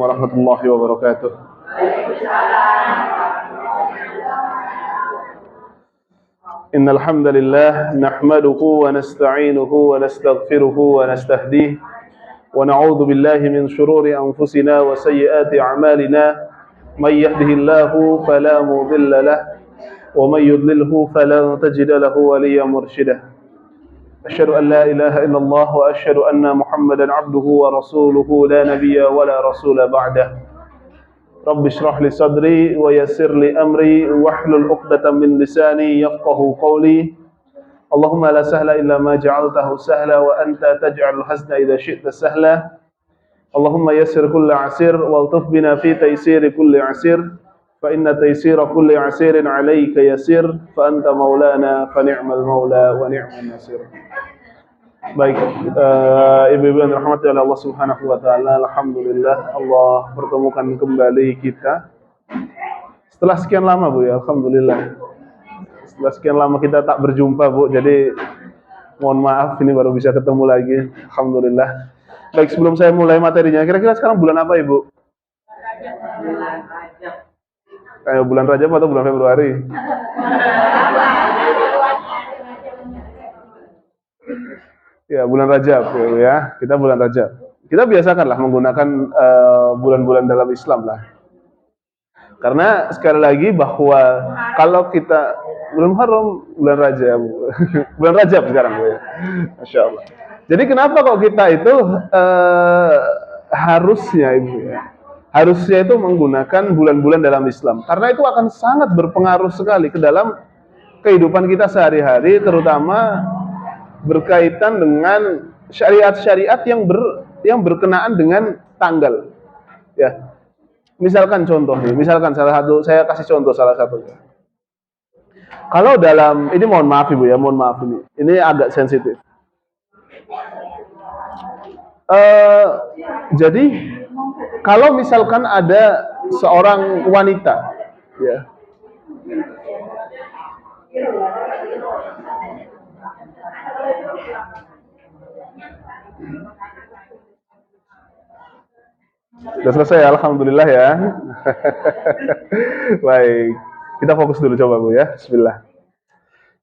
warahmatullahi wabarakatuh. Innal hamdalillah nahmaduhu wa nasta'inuhu wa nastaghfiruhu wa nastahdihi wa na'udzu billahi min shururi anfusina wa sayyiati a'malina. May yahdihillahu fala mudilla lahu wa may yudlilhu falan tajida lahu waliyyan mursyida. Asyhadu an la ilaha illallah wa asyhadu anna Muhammadan abduhu wa rasuluhu la nabiyya wa la rasula ba'dah. Rabbi shrah li sadri wa yassir li amri wahlul 'uqdatam min lisani yafqahu qawli. Allahumma la sahla illa ma ja'altahu sahla wa anta taj'alul hazna idza syi'ta sahla. Allahumma yassir kulla 'asir waltuf bina fi taysiri kulli 'asir fa inna taysira kulli 'asirin 'alaika yasir fa anta maulana fa ni'mal maula wa ni'man nasir. Baik, ibu-ibu yang dirahmati oleh Allah Subhanahu wa taala, alhamdulillah Allah pertemukan kembali kita setelah sekian lama, Bu ya. Alhamdulillah. Setelah sekian lama kita tak berjumpa, Bu. Jadi mohon maaf ini baru bisa ketemu lagi. Alhamdulillah. Baik, sebelum saya mulai materinya, kira-kira sekarang bulan apa, Ibu? Kayak bulan Rajab atau bulan Februari? Ya, bulan Rajab ya. Kita bulan Rajab. Kita biasakanlah menggunakan bulan-bulan dalam Islam lah. Karena sekali lagi bahwa kalau kita bulan Muharram, bulan Rajab, bulan Rajab sekarang ya. Masya Allah. Jadi kenapa kok kita itu harusnya Ibu ya, harusnya itu menggunakan bulan-bulan dalam Islam? Karena itu akan sangat berpengaruh sekali ke dalam kehidupan kita sehari-hari, terutama berkaitan dengan syariat-syariat yang berkenaan dengan tanggal. Ya. Misalkan contoh nih, misalkan saya kasih contoh salah satunya. Kalau dalam ini mohon maaf Ibu ya, mohon maaf ini agak sensitif. Jadi kalau misalkan ada seorang wanita, ya. Sudah selesai, alhamdulillah ya. Baik, kita fokus dulu coba Bu ya. Bismillah.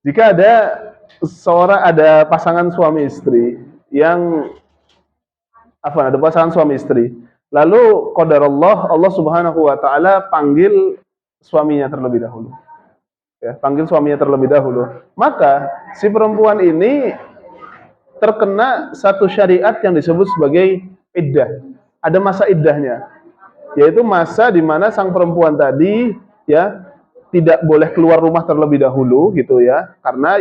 Jika ada pasangan suami istri yang ada pasangan suami istri, lalu qadarullah Allah Subhanahu wa taala panggil suaminya terlebih dahulu. Ya, panggil suaminya terlebih dahulu. Maka si perempuan ini terkena satu syariat yang disebut sebagai iddah. Ada masa iddahnya, yaitu masa di mana sang perempuan tadi ya tidak boleh keluar rumah terlebih dahulu gitu ya, karena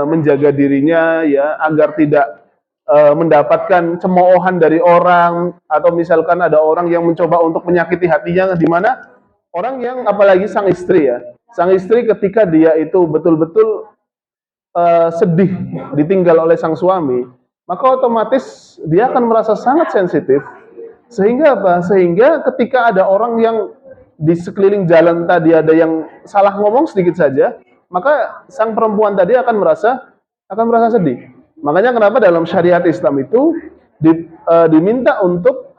menjaga dirinya ya agar tidak mendapatkan cemoohan dari orang, atau misalkan ada orang yang mencoba untuk menyakiti hatinya, di mana orang yang apalagi sang istri ya, sang istri ketika dia itu betul-betul sedih ditinggal oleh sang suami, maka otomatis dia akan merasa sangat sensitif. Sehingga apa? Sehingga ketika ada orang yang di sekeliling jalan tadi ada yang salah ngomong sedikit saja, maka sang perempuan tadi akan merasa sedih. Makanya kenapa dalam syariat Islam itu diminta untuk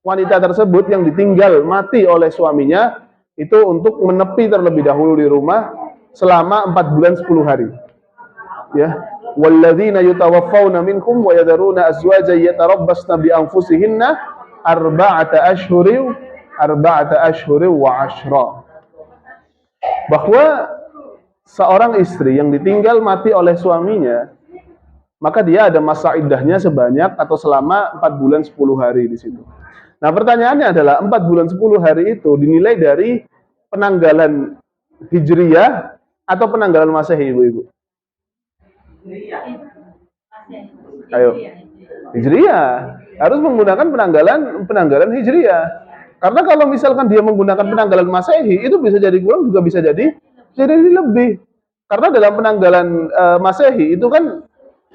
wanita tersebut yang ditinggal mati oleh suaminya itu untuk menepi terlebih dahulu di rumah selama 4 bulan 10 hari. Ya. Walladzina yutawaffawna minkum wa yadharuna azwajan yatarabbasna bi anfusihinna arba'ata ashhurin wa 'ashra. Bahwa seorang istri yang ditinggal mati oleh suaminya, maka dia ada masa iddahnya sebanyak atau selama 4 bulan 10 hari di situ. Nah, pertanyaannya adalah 4 bulan 10 hari itu dinilai dari penanggalan Hijriyah atau penanggalan Masehi, Ibu-ibu? Ayo, Hijriyah. Harus menggunakan penanggalan Hijriyah. Karena kalau misalkan dia menggunakan penanggalan Masehi, itu bisa jadi kurang, juga bisa jadi lebih. Karena dalam penanggalan Masehi itu kan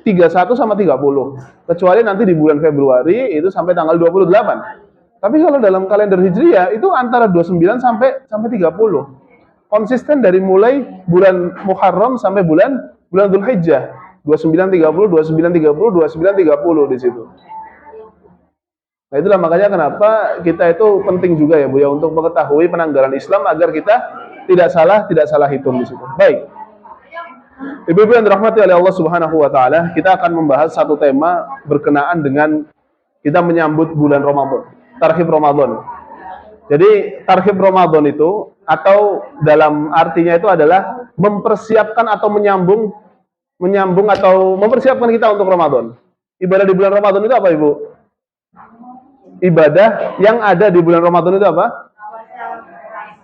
31 sama 30. Kecuali nanti di bulan Februari itu sampai tanggal 28. Tapi kalau dalam kalender Hijriyah itu antara 29 sampai 30. Konsisten dari mulai bulan Muharram sampai bulan Dzulhijjah. 29 30 29 30 29 30 di situ. Nah itulah makanya kenapa kita itu penting juga ya Bu ya untuk mengetahui penanggalan Islam agar kita tidak salah hitung di situ. Baik. Ibu-ibu yang dirahmati oleh Allah Subhanahu wa taala, kita akan membahas satu tema berkenaan dengan kita menyambut bulan Ramadan, tarhib Ramadan. Jadi tarhib Ramadan itu atau dalam artinya itu adalah mempersiapkan atau menyambung atau mempersiapkan kita untuk Ramadan. Ibadah di bulan Ramadan itu apa, Ibu? Ibadah yang ada di bulan Ramadan itu apa?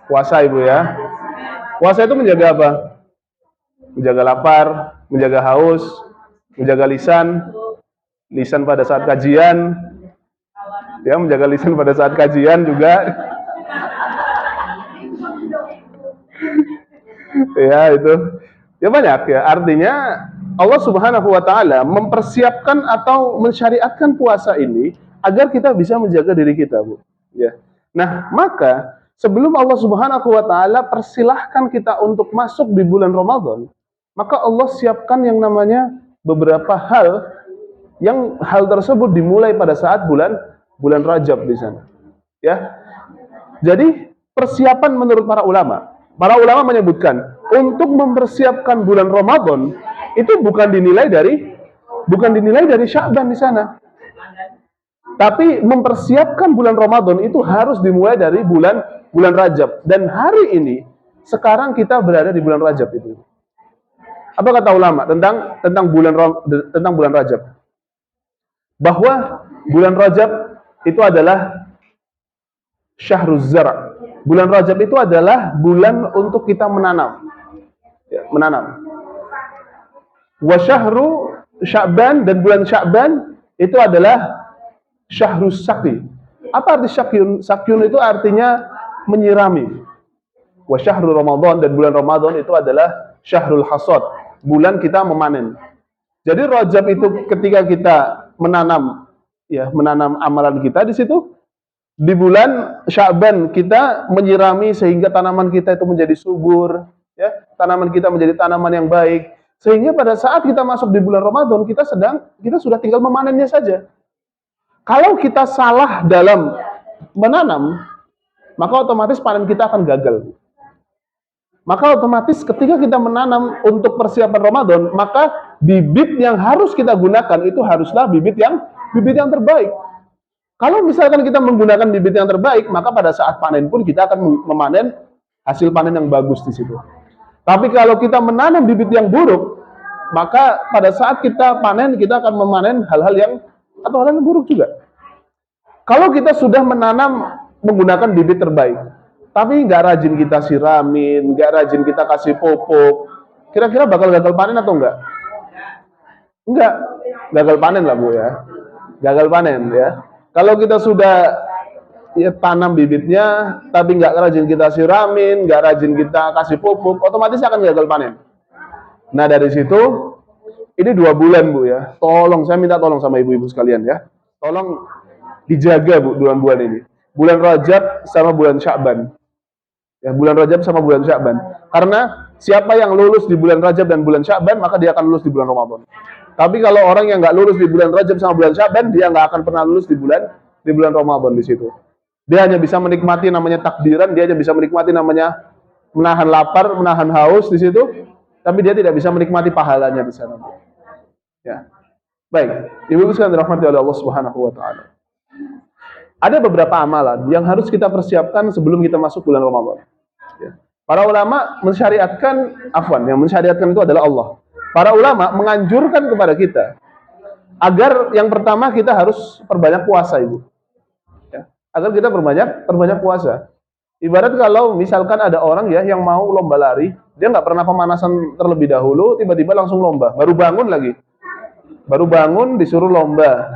Puasa, Ibu ya. Puasa itu menjaga apa? Menjaga lapar, menjaga haus, menjaga lisan pada saat kajian, ya menjaga lisan pada saat kajian juga, ya itu, ya banyak ya. Artinya Allah Subhanahu Wa Taala mempersiapkan atau mensyariatkan puasa ini agar kita bisa menjaga diri kita, Bu. Ya. Nah, maka sebelum Allah Subhanahu Wa Taala persilahkan kita untuk masuk di bulan Ramadan, maka Allah siapkan yang namanya beberapa hal yang hal tersebut dimulai pada saat bulan Rajab di sana. Ya. Jadi persiapan menurut para ulama menyebutkan untuk mempersiapkan bulan Ramadan itu bukan dinilai dari Sya'ban di sana. Tapi mempersiapkan bulan Ramadan itu harus dimulai dari bulan Rajab. Dan hari ini sekarang kita berada di bulan Rajab itu. Apa kata ulama tentang bulan Rajab? Bahwa bulan Rajab itu adalah syahruz zar'. Bulan Rajab itu adalah bulan untuk kita menanam. Ya, menanam. Wa syahru Sya'ban, dan bulan Sya'ban itu adalah syahrus saqi. Apa arti sakyun? Sakyun itu artinya menyirami. Wa syahru Ramadan, dan bulan Ramadan itu adalah syahrul hasad, bulan kita memanen. Jadi Rajab itu ketika kita menanam amalan kita di situ. Di bulan Sya'ban kita menyirami sehingga tanaman kita itu menjadi subur, ya, tanaman kita menjadi tanaman yang baik. Sehingga pada saat kita masuk di bulan Ramadan, kita sudah tinggal memanennya saja. Kalau kita salah dalam menanam, maka otomatis panen kita akan gagal. Maka otomatis ketika kita menanam untuk persiapan Ramadan, maka bibit yang harus kita gunakan itu haruslah bibit yang terbaik. Kalau misalkan kita menggunakan bibit yang terbaik, maka pada saat panen pun kita akan memanen hasil panen yang bagus di situ. Tapi kalau kita menanam bibit yang buruk, maka pada saat kita panen, kita akan memanen hal-hal yang buruk juga. Kalau kita sudah menanam menggunakan bibit terbaik, tapi nggak rajin kita siramin, nggak rajin kita kasih pupuk, kira-kira bakal gagal panen atau enggak? Enggak, gagal panen lah Bu ya. Gagal panen ya. Kalau kita sudah tanam bibitnya, tapi nggak rajin kita siramin, nggak rajin kita kasih pupuk, otomatis akan gagal panen. Nah dari situ, ini 2 bulan Bu ya. Saya minta tolong sama ibu-ibu sekalian ya. Tolong dijaga Bu bulan-bulan ini. Bulan Rajab sama bulan Sya'ban. Ya, bulan Rajab sama bulan Sya'ban. Karena siapa yang lulus di bulan Rajab dan bulan Sya'ban, maka dia akan lulus di bulan Ramadan. Tapi kalau orang yang nggak lulus di bulan Rajab sama bulan Sya'ban, dia nggak akan pernah lulus di bulan Ramadan di situ. Dia hanya bisa menikmati namanya takdiran, dia hanya bisa menikmati namanya menahan lapar, menahan haus di situ, tapi dia tidak bisa menikmati pahalanya di sana. Ya. Baik, ibu-ibu sekalian dirahmati oleh Allah Subhanahu wa taala. Ada beberapa amalan yang harus kita persiapkan sebelum kita masuk bulan Ramadan. Ya. Para ulama yang mensyariatkan itu adalah Allah. Para ulama menganjurkan kepada kita agar yang pertama kita harus perbanyak puasa, Ibu. Ya, agar kita perbanyak puasa. Ibarat kalau misalkan ada orang ya yang mau lomba lari, dia nggak pernah pemanasan terlebih dahulu, tiba-tiba langsung lomba, baru bangun disuruh lomba.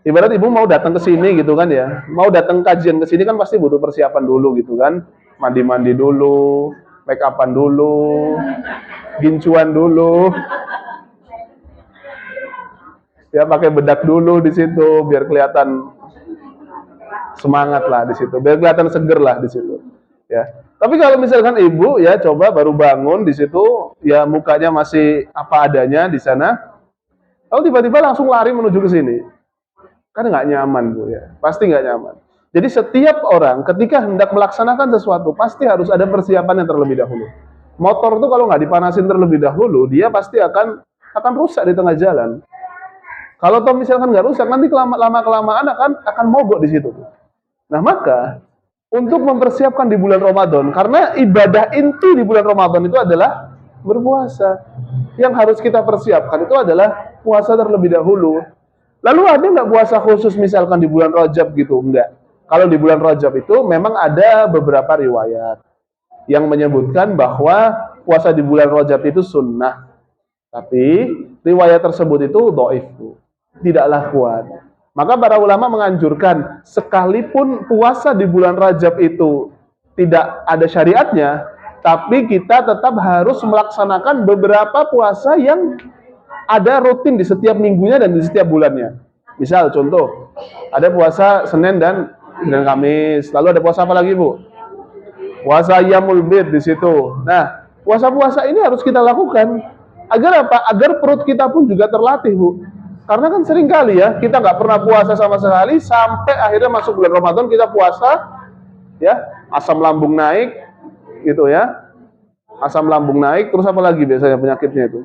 Ibarat ibu mau datang ke sini gitu kan ya, mau datang kajian ke sini kan pasti butuh persiapan dulu gitu kan, mandi dulu, make upan dulu, gincuan dulu, ya pakai bedak dulu di situ biar kelihatan semangat lah di situ, biar kelihatan seger lah di situ. Ya. Tapi kalau misalkan ibu ya coba baru bangun di situ, ya mukanya masih apa adanya di sana, lalu tiba-tiba langsung lari menuju ke sini. Kan nggak nyaman Bu ya, pasti nggak nyaman. Jadi setiap orang ketika hendak melaksanakan sesuatu pasti harus ada persiapan yang terlebih dahulu. Motor tuh kalau nggak dipanasin terlebih dahulu, dia pasti akan rusak di tengah jalan. Kalau toh misalkan nggak rusak, nanti lama kelamaan akan mogok di situ. Nah maka untuk mempersiapkan di bulan Ramadan, karena ibadah inti di bulan Ramadan itu adalah berpuasa. Yang harus kita persiapkan itu adalah puasa terlebih dahulu. Lalu ada nggak puasa khusus misalkan di bulan Rajab gitu? Enggak. Kalau di bulan Rajab itu memang ada beberapa riwayat yang menyebutkan bahwa puasa di bulan Rajab itu sunnah. Tapi riwayat tersebut itu dhaif, tidaklah kuat. Maka para ulama menganjurkan sekalipun puasa di bulan Rajab itu tidak ada syariatnya, tapi kita tetap harus melaksanakan beberapa puasa yang ada rutin di setiap minggunya dan di setiap bulannya. Misal contoh, ada puasa Senin dan Kamis. Lalu ada puasa apa lagi, Bu? Puasa Yaumul Bid di situ. Nah, puasa-puasa ini harus kita lakukan agar apa? Agar perut kita pun juga terlatih, Bu. Karena kan sering kali ya, kita nggak pernah puasa sama sekali, sampai akhirnya masuk bulan Ramadan kita puasa, ya, asam lambung naik, gitu ya. Asam lambung naik, terus apa lagi biasanya penyakitnya itu?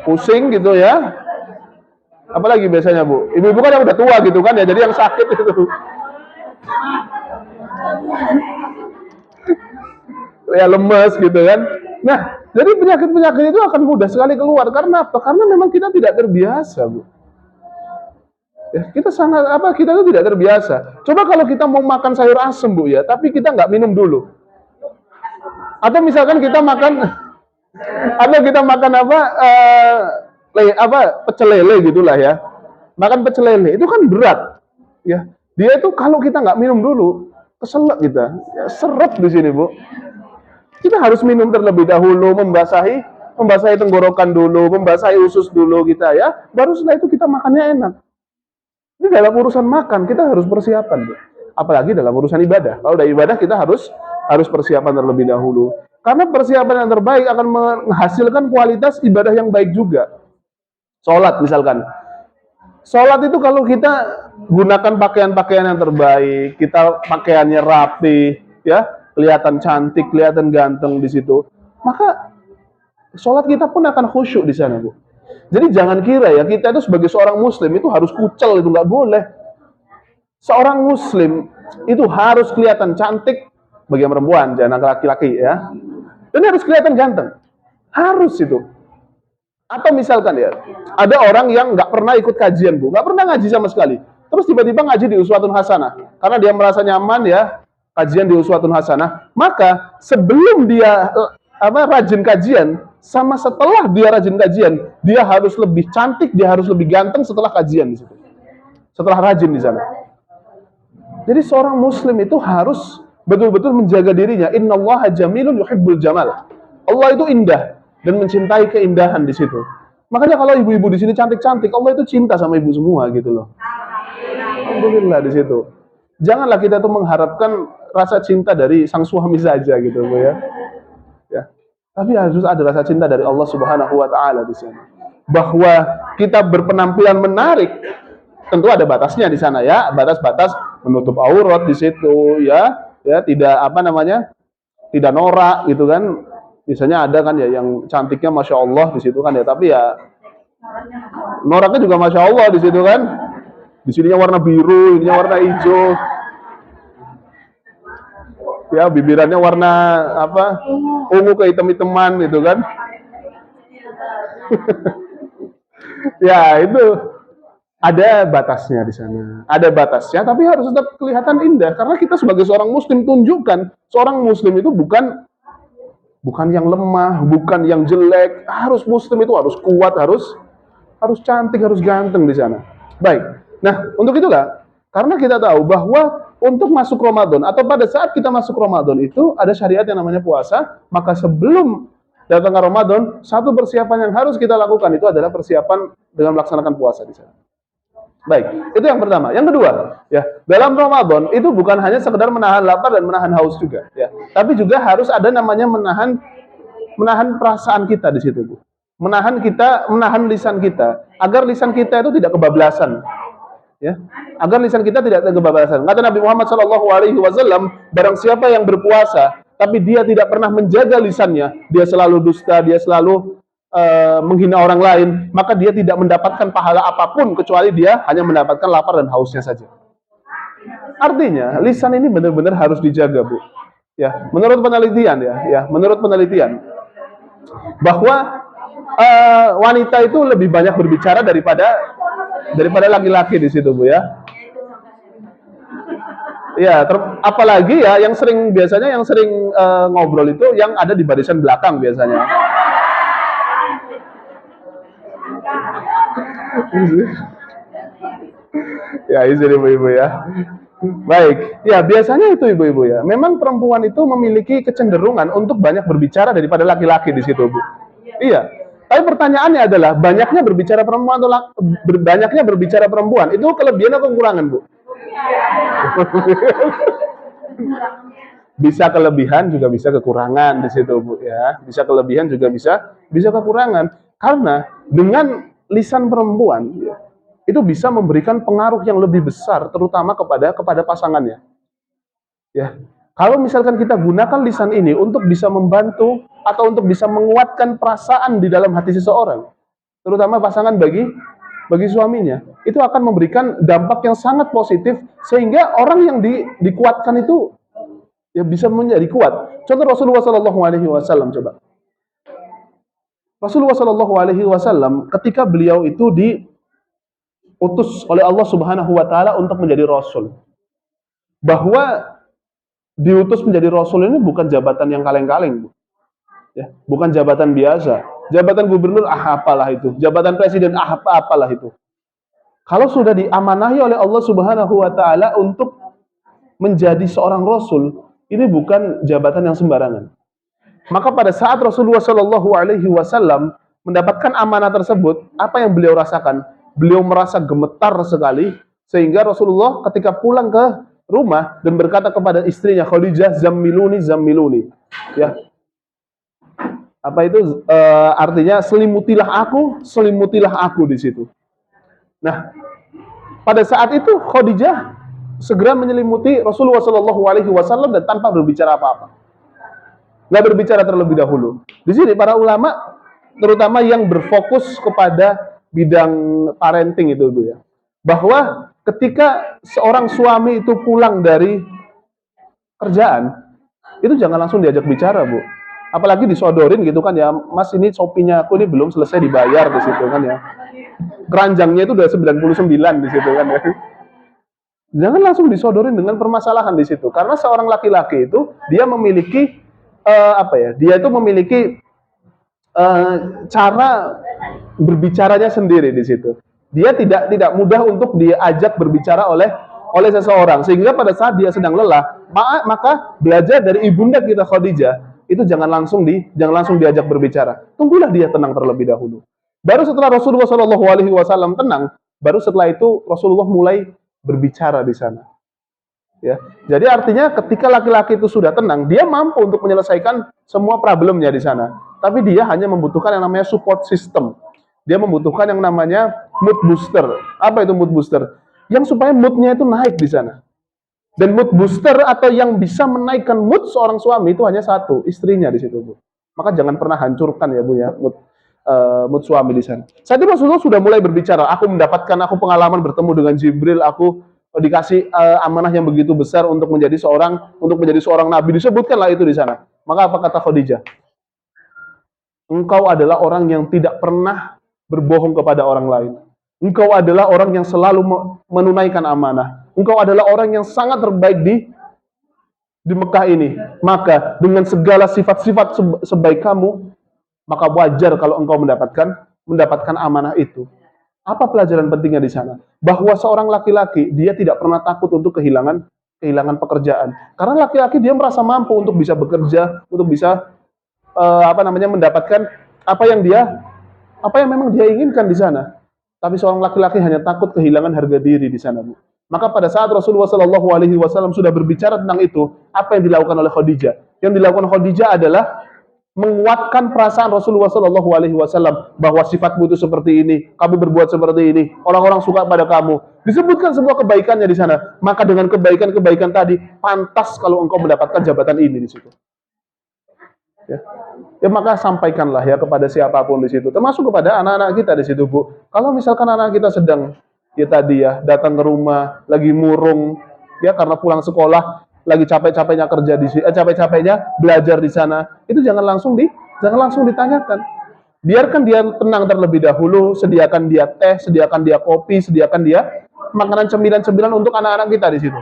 Pusing gitu ya. Apalagi biasanya Bu? Ibu-ibu kan yang udah tua gitu kan ya, jadi yang sakit itu. Ya lemes gitu kan. Nah, jadi penyakit-penyakit itu akan mudah sekali keluar. Karena apa? Karena memang kita tidak terbiasa, Bu. Ya, kita itu tidak terbiasa. Coba kalau kita mau makan sayur asem, Bu ya, tapi kita nggak minum dulu. Atau misalkan kita makan pecel lele gitulah ya. Makan pecel lele itu kan berat, ya. Dia itu kalau kita nggak minum dulu, keselak kita, ya, seret di sini Bu. Kita harus minum terlebih dahulu, membasahi tenggorokan dulu, membasahi usus dulu kita ya. Baru setelah itu kita makannya enak. Ini dalam urusan makan kita harus persiapan, Bu. Apalagi dalam urusan ibadah. Kalau udah ibadah kita harus persiapan terlebih dahulu. Karena persiapan yang terbaik akan menghasilkan kualitas ibadah yang baik juga. Sholat misalkan. Sholat itu kalau kita gunakan pakaian-pakaian yang terbaik, kita pakaiannya rapi, ya, kelihatan cantik, kelihatan ganteng di situ, maka sholat kita pun akan khusyuk di sana, Bu. Jadi jangan kira ya kita itu sebagai seorang muslim itu harus kucel, itu nggak boleh. Seorang muslim itu harus kelihatan cantik bagi yang perempuan, jangan laki-laki ya. Dan harus kelihatan ganteng. Harus itu. Atau misalkan ya, ada orang yang nggak pernah ikut kajian, Bu, nggak pernah ngaji sama sekali. Terus tiba-tiba ngaji di Uswatun Hasanah. Karena dia merasa nyaman ya, kajian di Uswatun Hasanah. Maka sebelum dia rajin kajian, sama setelah dia rajin kajian, dia harus lebih cantik, dia harus lebih ganteng setelah kajian di situ. Setelah rajin di sana. Jadi seorang muslim itu harus betul-betul menjaga dirinya. Innallaha jamilun yuhibbul jamal. Allah itu indah dan mencintai keindahan di situ. Makanya kalau ibu-ibu di sini cantik-cantik, Allah itu cinta sama ibu semua gitu loh. Alhamdulillah di situ. Janganlah kita tuh mengharapkan rasa cinta dari sang suami saja gitu, Bu ya. Ya. Tapi harus ada rasa cinta dari Allah Subhanahu wa taala di sana. Bahwa kita berpenampilan menarik, tentu ada batasnya di sana ya, batas-batas menutup aurat di situ ya, tidak tidak norak gitu kan. Biasanya ada kan ya yang cantiknya masya Allah di situ kan ya, tapi ya noraknya juga masya Allah di situ kan. Di sininya warna biru, ininya warna hijau. Ya bibirannya warna ungu ke hitam-hitaman gitu kan. Ya itu. Ada batasnya di sana. Ada batasnya, tapi harus tetap kelihatan indah. Karena kita sebagai seorang muslim tunjukkan, seorang muslim itu bukan yang lemah, bukan yang jelek. Harus muslim itu harus kuat, harus cantik, harus ganteng di sana. Baik. Nah, untuk itulah, karena kita tahu bahwa untuk masuk Ramadan atau pada saat kita masuk Ramadan itu ada syariat yang namanya puasa, maka sebelum datang ke Ramadan, satu persiapan yang harus kita lakukan itu adalah persiapan dengan melaksanakan puasa di sana. Baik, itu yang pertama. Yang kedua, ya, dalam Ramadan itu bukan hanya sekedar menahan lapar dan menahan haus juga, ya. Tapi juga harus ada namanya menahan perasaan kita di situ, Bu. menahan lisan kita agar lisan kita itu tidak kebablasan, ya, agar lisan kita tidak kebablasan. Kata Nabi Muhammad SAW, barang siapa yang berpuasa tapi dia tidak pernah menjaga lisannya, dia selalu dusta, dia selalu menghina orang lain, maka dia tidak mendapatkan pahala apapun kecuali dia hanya mendapatkan lapar dan hausnya saja. Artinya lisan ini benar-benar harus dijaga, Bu. Ya, menurut penelitian menurut penelitian bahwa wanita itu lebih banyak berbicara daripada laki-laki di situ, Bu, ya. Ya, apalagi ya yang sering ngobrol itu yang ada di barisan belakang biasanya. Ya, izin ibu-ibu ya. Baik, ya biasanya itu ibu-ibu ya. Memang perempuan itu memiliki kecenderungan untuk banyak berbicara daripada laki-laki di situ, Bu. Iya. Tapi pertanyaannya adalah banyaknya berbicara perempuan atau banyaknya berbicara perempuan itu kelebihan atau kekurangan, Bu? Bisa kelebihan juga bisa kekurangan di situ, Bu, ya. Bisa kelebihan juga bisa kekurangan. Karena dengan lisan perempuan ya, itu bisa memberikan pengaruh yang lebih besar terutama kepada pasangannya. Ya. Kalau misalkan kita gunakan lisan ini untuk bisa membantu atau untuk bisa menguatkan perasaan di dalam hati seseorang, terutama pasangan bagi suaminya, itu akan memberikan dampak yang sangat positif sehingga orang yang dikuatkan itu ya bisa menjadi kuat. Contoh Rasulullah Shallallahu Alaihi Wasallam, coba. Rasulullah Shallallahu Alaihi Wasallam ketika beliau itu diutus oleh Allah Subhanahu Wa Taala untuk menjadi Rasul, bahwa diutus menjadi Rasul ini bukan jabatan yang kaleng-kaleng, Bu. Ya, bukan jabatan biasa. Jabatan gubernur apalah itu, jabatan presiden apalah itu. Kalau sudah diamanahi oleh Allah Subhanahu Wa Taala untuk menjadi seorang Rasul, ini bukan jabatan yang sembarangan. Maka pada saat Rasulullah Shallallahu Alaihi Wasallam mendapatkan amanah tersebut, apa yang beliau rasakan? Beliau merasa gemetar sekali, sehingga Rasulullah ketika pulang ke rumah dan berkata kepada istrinya Khadijah, zammiluni, ya. Apa itu? Artinya selimutilah aku di situ. Nah, pada saat itu Khadijah segera menyelimuti Rasulullah Shallallahu Alaihi Wasallam dan tanpa berbicara apa-apa, nggak berbicara terlebih dahulu. Di sini para ulama, terutama yang berfokus kepada bidang parenting itu, Bu, ya, bahwa ketika seorang suami itu pulang dari kerjaan, itu jangan langsung diajak bicara, Bu. Apalagi disodorin gitu kan ya, Mas ini Shopee-nya aku ini belum selesai dibayar di situ kan ya. Keranjangnya itu udah 99 di situ kan ya. Jangan langsung disodorin dengan permasalahan di situ, karena seorang laki-laki itu dia memiliki dia itu memiliki cara berbicaranya sendiri di situ. Dia tidak mudah untuk diajak berbicara oleh seseorang, sehingga pada saat dia sedang lelah, maka belajar dari ibunda kita Khadijah, itu jangan langsung diajak berbicara. Tunggulah dia tenang terlebih dahulu. Baru setelah Rasulullah Shallallahu Alaihi Wasallam tenang, baru setelah itu Rasulullah mulai berbicara di sana. Ya, jadi artinya ketika laki-laki itu sudah tenang, dia mampu untuk menyelesaikan semua problemnya di sana. Tapi dia hanya membutuhkan yang namanya support system. Dia membutuhkan yang namanya mood booster. Apa itu mood booster? Yang supaya moodnya itu naik di sana. Dan mood booster atau yang bisa menaikkan mood seorang suami itu hanya satu, istrinya di situ, Bu. Maka jangan pernah hancurkan ya, Bu, ya, mood suami di sana. Saat itu Rasulullah sudah mulai berbicara. Aku pengalaman bertemu dengan Jibril. Aku dikasih amanah yang begitu besar untuk menjadi seorang nabi. Disebutkanlah itu di sana. Maka apa kata Khadijah? Engkau adalah orang yang tidak pernah berbohong kepada orang lain. Engkau adalah orang yang selalu menunaikan amanah. Engkau adalah orang yang sangat terbaik di Mekah ini. Maka dengan segala sifat-sifat sebaik kamu, maka wajar kalau engkau mendapatkan amanah itu. Apa pelajaran pentingnya di sana? Bahwa seorang laki-laki dia tidak pernah takut untuk kehilangan pekerjaan. Karena laki-laki dia merasa mampu untuk bisa bekerja, untuk bisa mendapatkan apa yang memang dia inginkan di sana. Tapi seorang laki-laki hanya takut kehilangan harga diri di sana, Bu. Maka pada saat Rasulullah Shallallahu Alaihi Wasallam sudah berbicara tentang itu, apa yang dilakukan oleh Khadijah? Yang dilakukan Khadijah adalah menguatkan perasaan Rasulullah Shallallahu Alaihi Wasallam bahwa sifatmu itu seperti ini, kamu berbuat seperti ini, orang-orang suka pada kamu. Disebutkan semua kebaikannya di sana. Maka dengan kebaikan-kebaikan tadi, pantas kalau engkau mendapatkan jabatan ini di situ. Ya. Ya maka sampaikanlah ya kepada siapapun di situ, termasuk kepada anak-anak kita di situ, Bu. Kalau misalkan anak kita sedang ya tadi ya datang ke rumah lagi murung ya karena pulang sekolah lagi capek-capeknya kerja di sini, capek-capeknya belajar di sana, itu jangan langsung ditanyakan. Biarkan dia tenang terlebih dahulu, sediakan dia teh, sediakan dia kopi, sediakan dia makanan cemilan-cemilan untuk anak-anak kita di situ.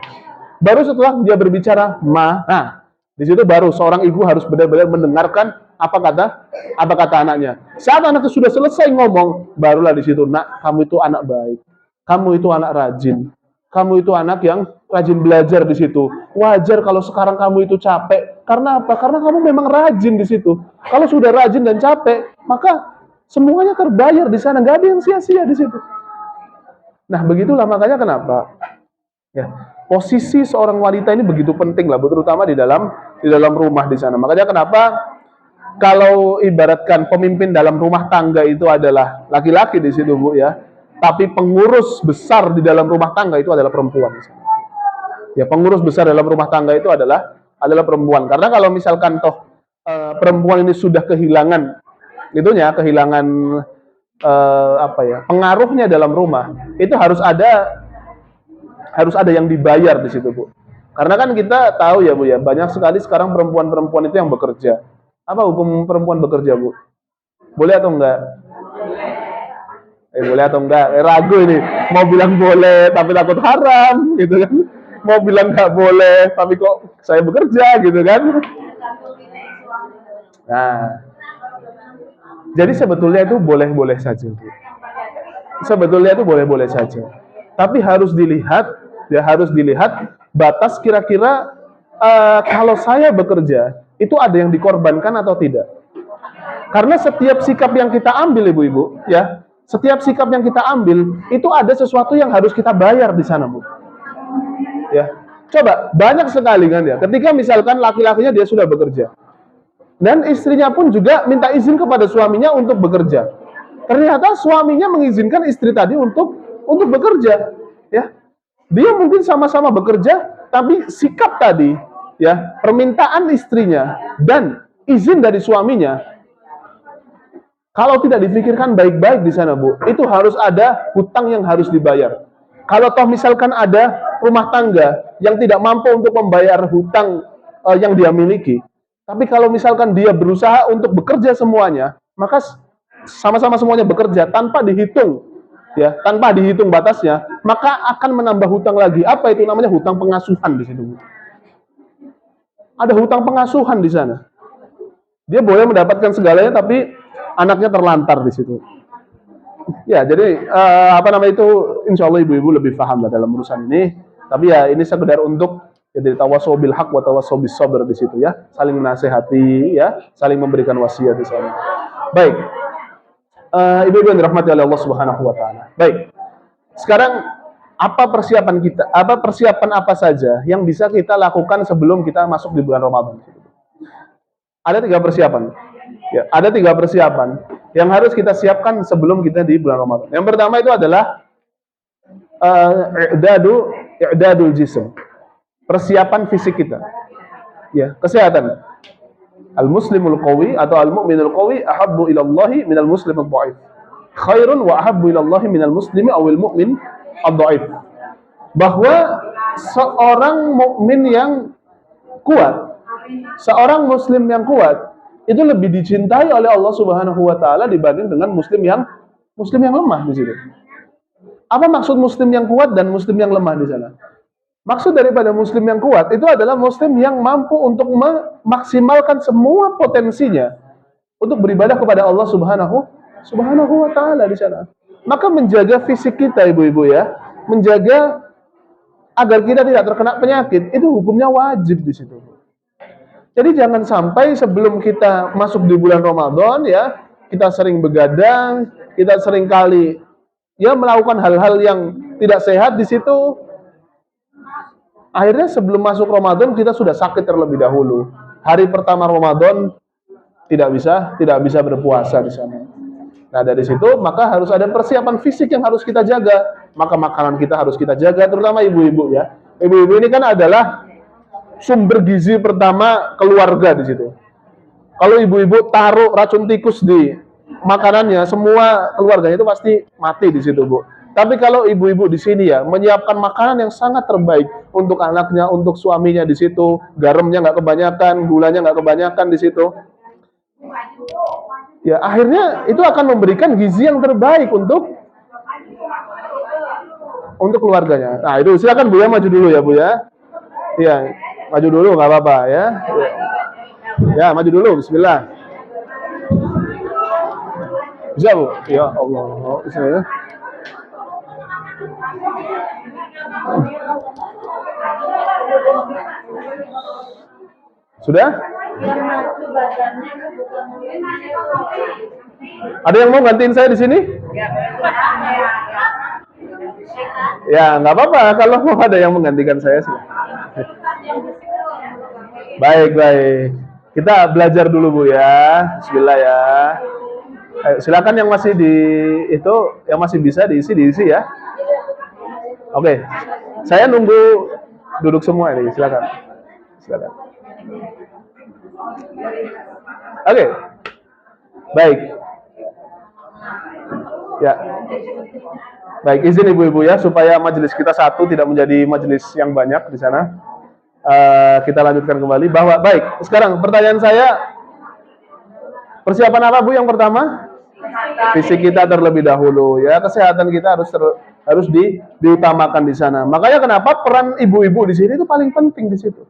Baru setelah dia berbicara, nah, di situ baru seorang ibu harus benar-benar mendengarkan apa kata anaknya. Saat anak itu sudah selesai ngomong, barulah di situ, nak, kamu itu anak baik, kamu itu anak rajin, kamu itu anak yang rajin belajar di situ. Wajar kalau sekarang kamu itu capek. Karena apa? Karena kamu memang rajin di situ. Kalau sudah rajin dan capek, maka semuanya terbayar di sana, nggak ada yang sia-sia di situ. Nah, begitulah makanya kenapa ya posisi seorang wanita ini begitu penting lah, terutama di dalam rumah di sana. Makanya kenapa kalau ibaratkan pemimpin dalam rumah tangga itu adalah laki-laki di situ, Bu ya. Tapi pengurus besar di dalam rumah tangga itu adalah perempuan. Ya, pengurus besar dalam rumah tangga itu adalah perempuan. Karena kalau misalkan perempuan ini sudah kehilangan pengaruhnya dalam rumah, itu harus ada yang dibayar di situ, Bu. Karena kan kita tahu ya, Bu ya, banyak sekali sekarang perempuan-perempuan itu yang bekerja. Apa hukum perempuan bekerja, Bu? Boleh atau enggak? Boleh atau enggak? Ragu ini. Mau bilang boleh tapi takut haram, gitu kan? Mau bilang enggak boleh tapi kok saya bekerja, gitu kan? Nah, jadi sebetulnya itu boleh-boleh saja, Bu. Sebetulnya itu boleh-boleh saja. Tapi harus dilihat batas kira-kira kalau saya bekerja itu ada yang dikorbankan atau tidak. Karena setiap sikap yang kita ambil, ibu-ibu, ya, setiap sikap yang kita ambil itu ada sesuatu yang harus kita bayar di sana, Bu. Ya, coba banyak sekali kan ya. Ketika misalkan laki-lakinya dia sudah bekerja, dan istrinya pun juga minta izin kepada suaminya untuk bekerja. Ternyata suaminya mengizinkan istri tadi untuk bekerja, ya. Dia mungkin sama-sama bekerja, tapi sikap tadi, ya, permintaan istrinya dan izin dari suaminya, kalau tidak dipikirkan baik-baik di sana, Bu, itu harus ada hutang yang harus dibayar. Kalau toh misalkan ada rumah tangga yang tidak mampu untuk membayar hutang yang dia miliki, tapi kalau misalkan dia berusaha untuk bekerja semuanya, maka sama-sama semuanya bekerja tanpa dihitung, ya, tanpa dihitung batasnya, maka akan menambah hutang lagi. Apa itu namanya? Hutang pengasuhan di situ. Ada hutang pengasuhan di sana. Dia boleh mendapatkan segalanya, tapi anaknya terlantar di situ. Ya, jadi insya Allah ibu-ibu lebih paham lah dalam urusan ini. Tapi ya ini sekedar untuk jadi tawasau bil haq wa tawasau bis sabr di situ ya, saling menasehati ya, saling memberikan wasiat di sana. Baik. Ibu-ibu yang dirahmati oleh Allah Subhanahu wa taala. Baik. Sekarang apa persiapan apa saja yang bisa kita lakukan sebelum kita masuk di bulan Ramadan? Ada 3 persiapan. Ya, ada 3 persiapan yang harus kita siapkan sebelum kita di bulan Ramadan. Yang pertama itu adalah i'dadul jism. Persiapan fisik kita. Ya, kesehatan. Al-muslimul qawi atau al-mu'minul qawi ahabbu ila Allah minal muslimul dha'if. Khairun wa ahabbu ila Allah minal muslimi awil mu'min ad-dha'if. Bahwa seorang mukmin yang kuat, seorang muslim yang kuat itu lebih dicintai oleh Allah Subhanahu wa taala dibanding dengan muslim yang lemah di situ. Apa maksud muslim yang kuat dan muslim yang lemah di sana? Maksud daripada muslim yang kuat itu adalah muslim yang mampu untuk memaksimalkan semua potensinya untuk beribadah kepada Allah Subhanahu wa taala di sana. Maka menjaga fisik kita, ibu-ibu ya, menjaga agar kita tidak terkena penyakit, itu hukumnya wajib di situ. Jadi jangan sampai sebelum kita masuk di bulan Ramadan ya, kita sering begadang, kita sering kali ya melakukan hal-hal yang tidak sehat di situ. Akhirnya sebelum masuk Ramadan kita sudah sakit terlebih dahulu. Hari pertama Ramadan tidak bisa berpuasa di sana. Nah, dari situ maka harus ada persiapan fisik yang harus kita jaga. Maka makanan kita harus kita jaga, terutama ibu-ibu ya. Ibu-ibu ini kan adalah sumber gizi pertama keluarga di situ. Kalau ibu-ibu taruh racun tikus di makanannya, semua keluarganya itu pasti mati di situ, Bu. Tapi kalau ibu-ibu di sini ya menyiapkan makanan yang sangat terbaik untuk anaknya, untuk suaminya di situ, garamnya nggak kebanyakan, gulanya nggak kebanyakan di situ. Ya akhirnya itu akan memberikan gizi yang terbaik untuk keluarganya. Nah itu silakan Bu ya, maju dulu ya Bu ya. Iya, maju dulu nggak apa-apa ya. Ya maju dulu, Bismillah. Bisa Bu? Ya Allah, Bismillah. Sudah? Ada yang mau gantiin saya di sini? Ya, nggak apa-apa kalau mau ada yang menggantikan saya sih. Baik, baik. Kita belajar dulu Bu ya. Bismillah ya. Ayo, silakan yang masih yang masih bisa diisi ya. Oke. Saya nunggu duduk semua ini, silakan. Silakan. Oke. Baik. Ya. Baik, izin ibu-ibu ya supaya majelis kita satu tidak menjadi majelis yang banyak di sana. Kita lanjutkan kembali bahwa baik. Sekarang pertanyaan saya, persiapan apa Bu yang pertama? Fisik kita terlebih dahulu ya, kesehatan kita harus diutamakan di sana. Makanya kenapa peran ibu-ibu di sini itu paling penting di situ.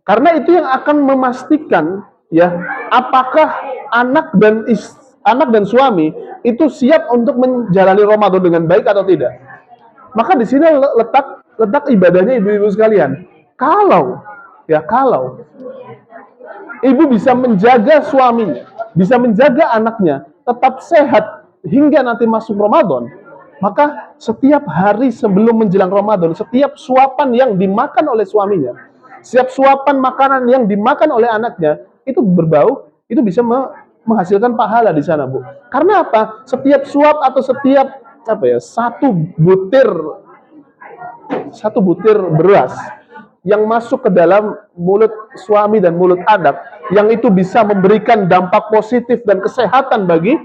Karena itu yang akan memastikan ya apakah anak dan suami itu siap untuk menjalani Ramadan dengan baik atau tidak. Maka di sini letak ibadahnya ibu-ibu sekalian. Kalau ibu bisa menjaga suaminya, bisa menjaga anaknya tetap sehat hingga nanti masuk Ramadan, maka setiap hari sebelum menjelang Ramadan, setiap suapan yang dimakan oleh suaminya, setiap suapan makanan yang dimakan oleh anaknya, itu berbau, itu bisa menghasilkan pahala di sana, Bu. Karena apa? Setiap suap atau setiap satu butir beras yang masuk ke dalam mulut suami dan mulut anak, yang itu bisa memberikan dampak positif dan kesehatan bagi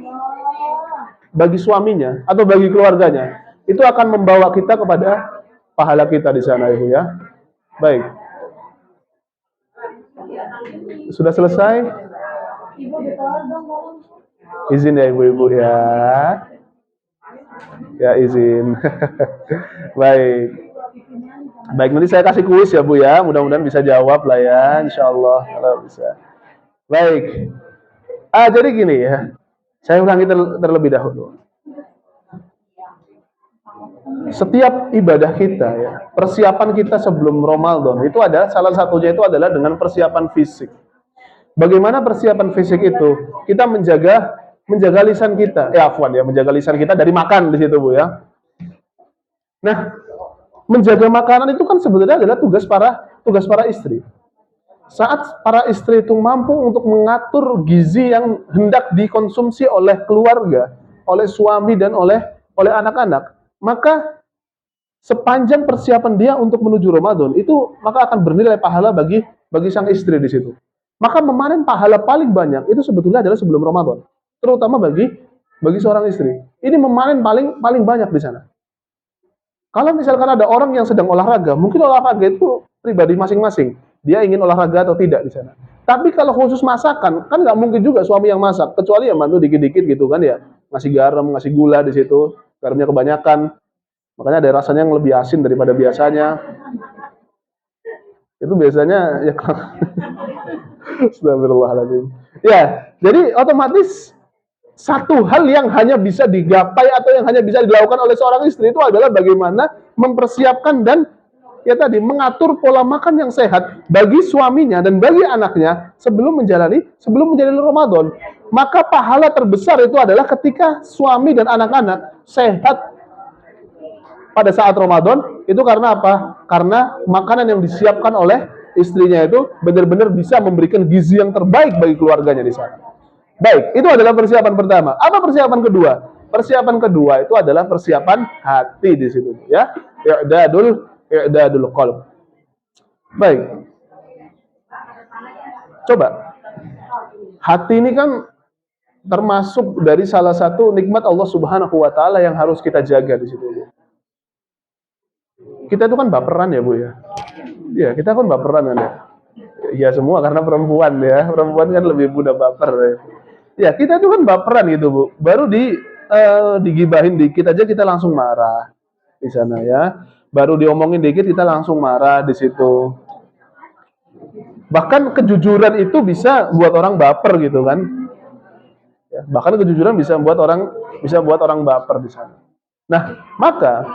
suaminya atau bagi keluarganya, itu akan membawa kita kepada pahala kita di sana, Ibu ya. Baik. Sudah selesai? Izin ya ibu-ibu ya. Ya izin. Baik. Baik, nanti saya kasih kuis ya Bu ya. Mudah-mudahan bisa jawab lah ya, insya Allah kalau bisa. Baik. Jadi gini ya. Saya ulangi terlebih dahulu. Setiap ibadah kita ya, persiapan kita sebelum Ramadan itu adalah salah satunya itu adalah dengan persiapan fisik. Bagaimana persiapan fisik itu? Kita menjaga lisan kita. Menjaga lisan kita dari makan di situ Bu ya. Nah, menjaga makanan itu kan sebenarnya adalah tugas para istri. Saat para istri itu mampu untuk mengatur gizi yang hendak dikonsumsi oleh keluarga, oleh suami dan oleh anak-anak, maka sepanjang persiapan dia untuk menuju Ramadan itu maka akan bernilai pahala bagi sang istri di situ. Maka memanen pahala paling banyak itu sebetulnya adalah sebelum Ramadan, terutama bagi seorang istri. Ini memanen paling banyak di sana. Kalau misalkan ada orang yang sedang olahraga, mungkin olahraga itu pribadi masing-masing. Dia ingin olahraga atau tidak di sana. Tapi kalau khusus masakan, kan nggak mungkin juga suami yang masak, kecuali yang bantu dikit-dikit gitu kan ya. Ngasih garam, ngasih gula di situ, garamnya kebanyakan. Makanya ada rasanya yang lebih asin daripada biasanya. Itu biasanya ya Astagfirullahaladzim. Ya, jadi otomatis satu hal yang hanya bisa digapai atau yang hanya bisa dilakukan oleh seorang istri itu adalah bagaimana mempersiapkan dan mengatur pola makan yang sehat bagi suaminya dan bagi anaknya sebelum menjalani Ramadan. Maka pahala terbesar itu adalah ketika suami dan anak-anak sehat pada saat Ramadan. Itu karena apa? Karena makanan yang disiapkan oleh istrinya itu benar-benar bisa memberikan gizi yang terbaik bagi keluarganya di sana. Baik, itu adalah persiapan pertama. Apa persiapan kedua? Persiapan kedua itu adalah persiapan hati di situ, ya. I'dadul qalb. Baik. Coba. Hati ini kan termasuk dari salah satu nikmat Allah Subhanahu wa taala yang harus kita jaga di situ, Bu. Kita itu kan baperan ya, Bu ya. Iya, kita kan baperan kan ya. Ya semua karena perempuan ya. Perempuan kan lebih mudah baper ya. Ya, kita itu kan baperan gitu, Bu. Baru digibahin dikit aja kita langsung marah di sana ya. Baru diomongin dikit kita langsung marah di situ. Bahkan kejujuran itu bisa buat orang baper gitu kan. Ya, bahkan kejujuran bisa buat orang baper di sana. Nah, maka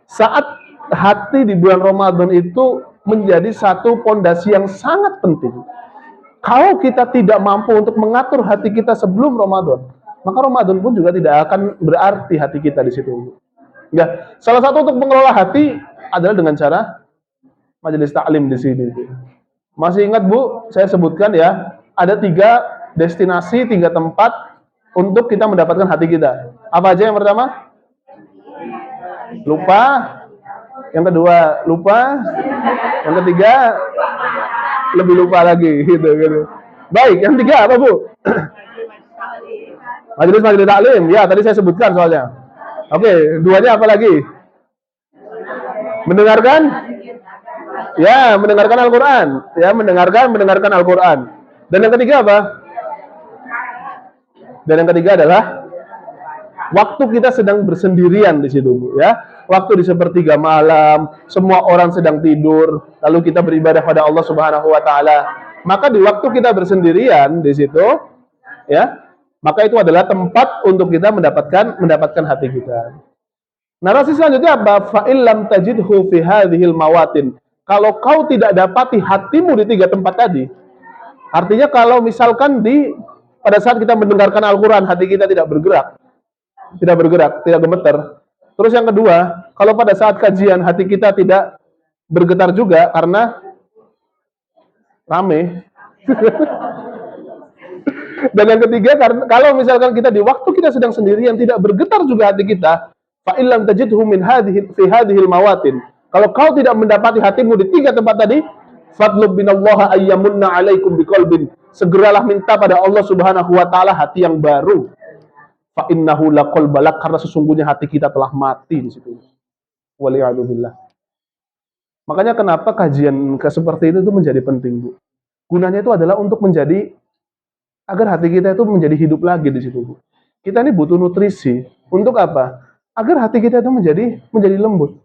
saat hati di bulan Ramadan itu menjadi satu pondasi yang sangat penting. Kalau kita tidak mampu untuk mengatur hati kita sebelum Ramadan, maka Ramadan pun juga tidak akan berarti hati kita di situ. Ya, salah satu untuk mengelola hati adalah dengan cara majelis taklim di sini. Masih ingat Bu, saya sebutkan ya, ada 3 destinasi, 3 tempat untuk kita mendapatkan hati kita. Apa aja yang pertama? Lupa. Yang kedua, lupa. Yang ketiga, lebih lupa lagi gitu. Baik, yang 3 apa Bu? Majelis taklim. Ya, tadi saya sebutkan soalnya. Oke, 2-nya apa lagi? Mendengarkan? Ya, mendengarkan Al-Qur'an. Ya, mendengarkan Al-Qur'an. Dan yang ketiga apa? Dan yang ketiga adalah waktu kita sedang bersendirian di situ, Bu, ya. Waktu di sepertiga malam, semua orang sedang tidur, lalu kita beribadah pada Allah Subhanahu wa taala. Maka di waktu kita bersendirian di situ, ya, maka itu adalah tempat untuk kita mendapatkan hati kita. Narasi selanjutnya apa? Fa illam tajidhu fi hadhil mawatin. Kalau kau tidak dapati hatimu di 3 tempat tadi, artinya kalau misalkan pada saat kita mendengarkan Al-Qur'an hati kita tidak bergerak, tidak gemeter. Terus yang kedua, kalau pada saat kajian hati kita tidak bergetar juga karena rame. Dan yang ketiga, kalau misalkan kita di waktu kita sedang sendirian tidak bergetar juga hati kita, fa illam tajidhu min fi hadhil mawatin. Kalau kau tidak mendapati hatimu di 3 tempat tadi, fadlub minallaha ayyamunna alaikum biqalbin. Segeralah minta pada Allah Subhanahu wa taala hati yang baru. Fa innahu laqalbalak, karena sesungguhnya hati kita telah mati di situ. Waliyadzubillah. Makanya kenapa kajian seperti itu menjadi penting, Bu. Gunanya itu adalah untuk agar hati kita itu menjadi hidup lagi di situ, Bu. Kita ini butuh nutrisi. Untuk apa? Agar hati kita itu menjadi lembut.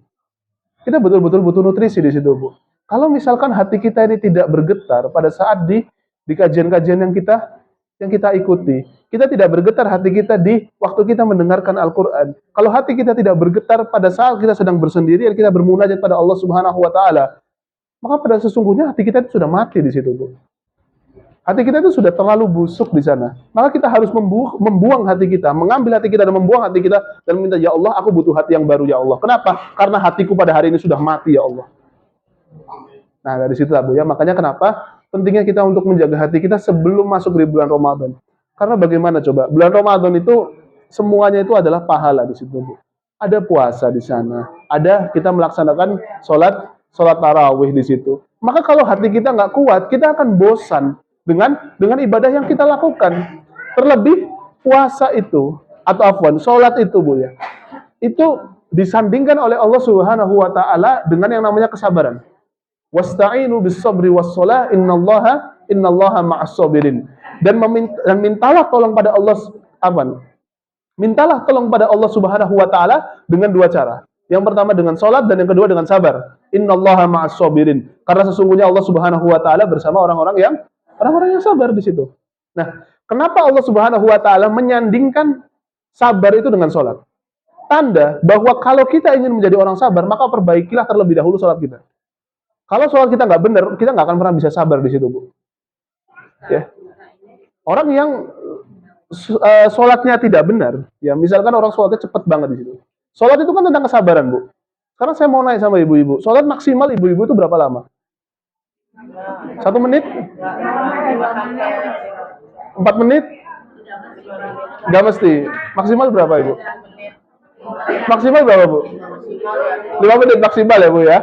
Kita betul-betul butuh nutrisi di situ, Bu. Kalau misalkan hati kita ini tidak bergetar pada saat di kajian-kajian yang kita ikuti, kita tidak bergetar hati kita di waktu kita mendengarkan Al-Qur'an. Kalau hati kita tidak bergetar pada saat kita sedang bersendirian, kita bermunajat pada Allah Subhanahu wa taala, maka pada sesungguhnya hati kita itu sudah mati di situ, Bu. Hati kita itu sudah terlalu busuk di sana. Maka kita harus membuang hati kita, mengambil hati kita dan membuang hati kita dan minta, ya Allah, aku butuh hati yang baru, ya Allah. Kenapa? Karena hatiku pada hari ini sudah mati, ya Allah. Nah, dari situ Bu ya. Makanya kenapa pentingnya kita untuk menjaga hati kita sebelum masuk di bulan Ramadan. Karena bagaimana coba? Bulan Ramadan itu semuanya itu adalah pahala di situ, Bu. Ada puasa di sana, ada kita melaksanakan sholat tarawih di situ. Maka kalau hati kita nggak kuat, kita akan bosan dengan ibadah yang kita lakukan. Terlebih puasa itu atau sholat itu, Bu ya. Itu disandingkan oleh Allah Subhanahu wa taala dengan yang namanya kesabaran. Wasta'inu bis-sabri was-shalah innallaha ma'as sabirin. Dan mintalah tolong pada Allah Mintalah tolong pada Allah Subhanahu wa taala dengan 2 cara. Yang pertama dengan salat dan yang kedua dengan sabar. Innallaha ma'as sabirin. Karena sesungguhnya Allah Subhanahu wa taala bersama orang-orang yang sabar di situ. Nah, kenapa Allah Subhanahu wa taala menyandingkan sabar itu dengan salat? Tanda bahwa kalau kita ingin menjadi orang sabar, maka perbaikilah terlebih dahulu salat kita. Kalau sholat kita nggak benar, kita nggak akan pernah bisa sabar di situ, Bu. Ya. Orang yang sholatnya tidak benar, ya misalkan orang sholatnya cepat banget di situ. Sholat itu kan tentang kesabaran, Bu. Sekarang saya mau nanya sama ibu-ibu, sholat maksimal ibu-ibu itu berapa lama? 1 menit? 4 menit? Nggak mesti. Maksimal berapa Ibu? Maksimal berapa Bu? 5 menit maksimal ya Bu ya?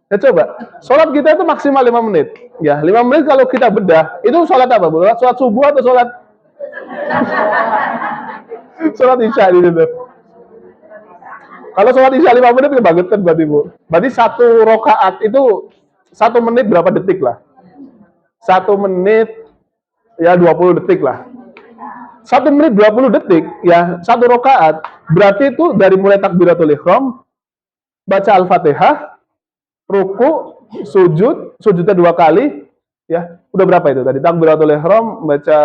Ya coba, sholat kita itu maksimal 5 menit. Ya, 5 menit kalau kita bedah, itu sholat apa Bu? Sholat subuh atau sholat isya di situ? Kalau sholat isya 5 menit kebangetan berarti Bu. Berarti satu rokaat itu 1 menit berapa detik lah? 1 menit ya 20 detik lah. 1 menit 20 detik ya satu rokaat berarti itu dari mulai takbiratul ihram, baca al-fatihah, ruku, sujudnya 2 kali, ya udah berapa itu tadi? Takbiratul ihram, baca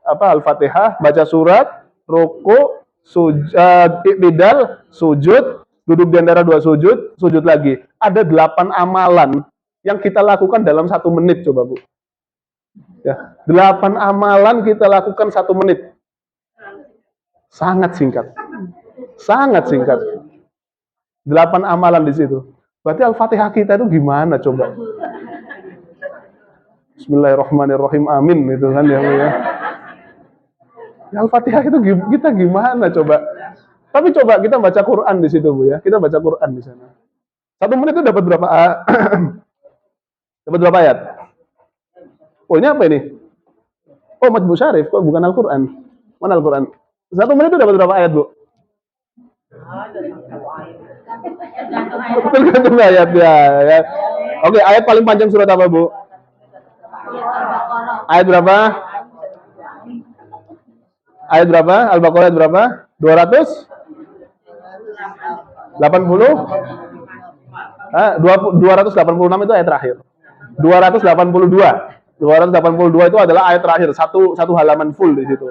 apa al-fatihah, baca surat, ruku, i'tidal, sujud, duduk di antara 2 sujud, sujud lagi. Ada 8 amalan yang kita lakukan dalam 1 menit, coba Bu. Ya, 8 amalan kita lakukan 1 menit. Sangat singkat. Sangat singkat. 8 amalan di situ. Berarti Al-Fatihah kita itu gimana coba? Bismillahirrahmanirrahim. Amin itu kan ya. Ya, Al-Fatihah itu kita gimana coba? Tapi coba kita baca Quran di situ Bu ya. Kita baca Quran di sana. 1 menit itu dapat berapa? Dapat berapa ayat? Oh ini apa ini? Oh Matbu Syarif, kok bukan Al-Quran? Mana Al-Quran? 1 menit itu dapat berapa ayat Bu? Tergantung ayat ya. Oke, ayat paling panjang surat apa Bu? Ayat berapa? Ayat berapa? Al-Baqarah ayat berapa? 280? 286 itu ayat terakhir. 282. 282 itu adalah ayat terakhir, satu halaman full di situ.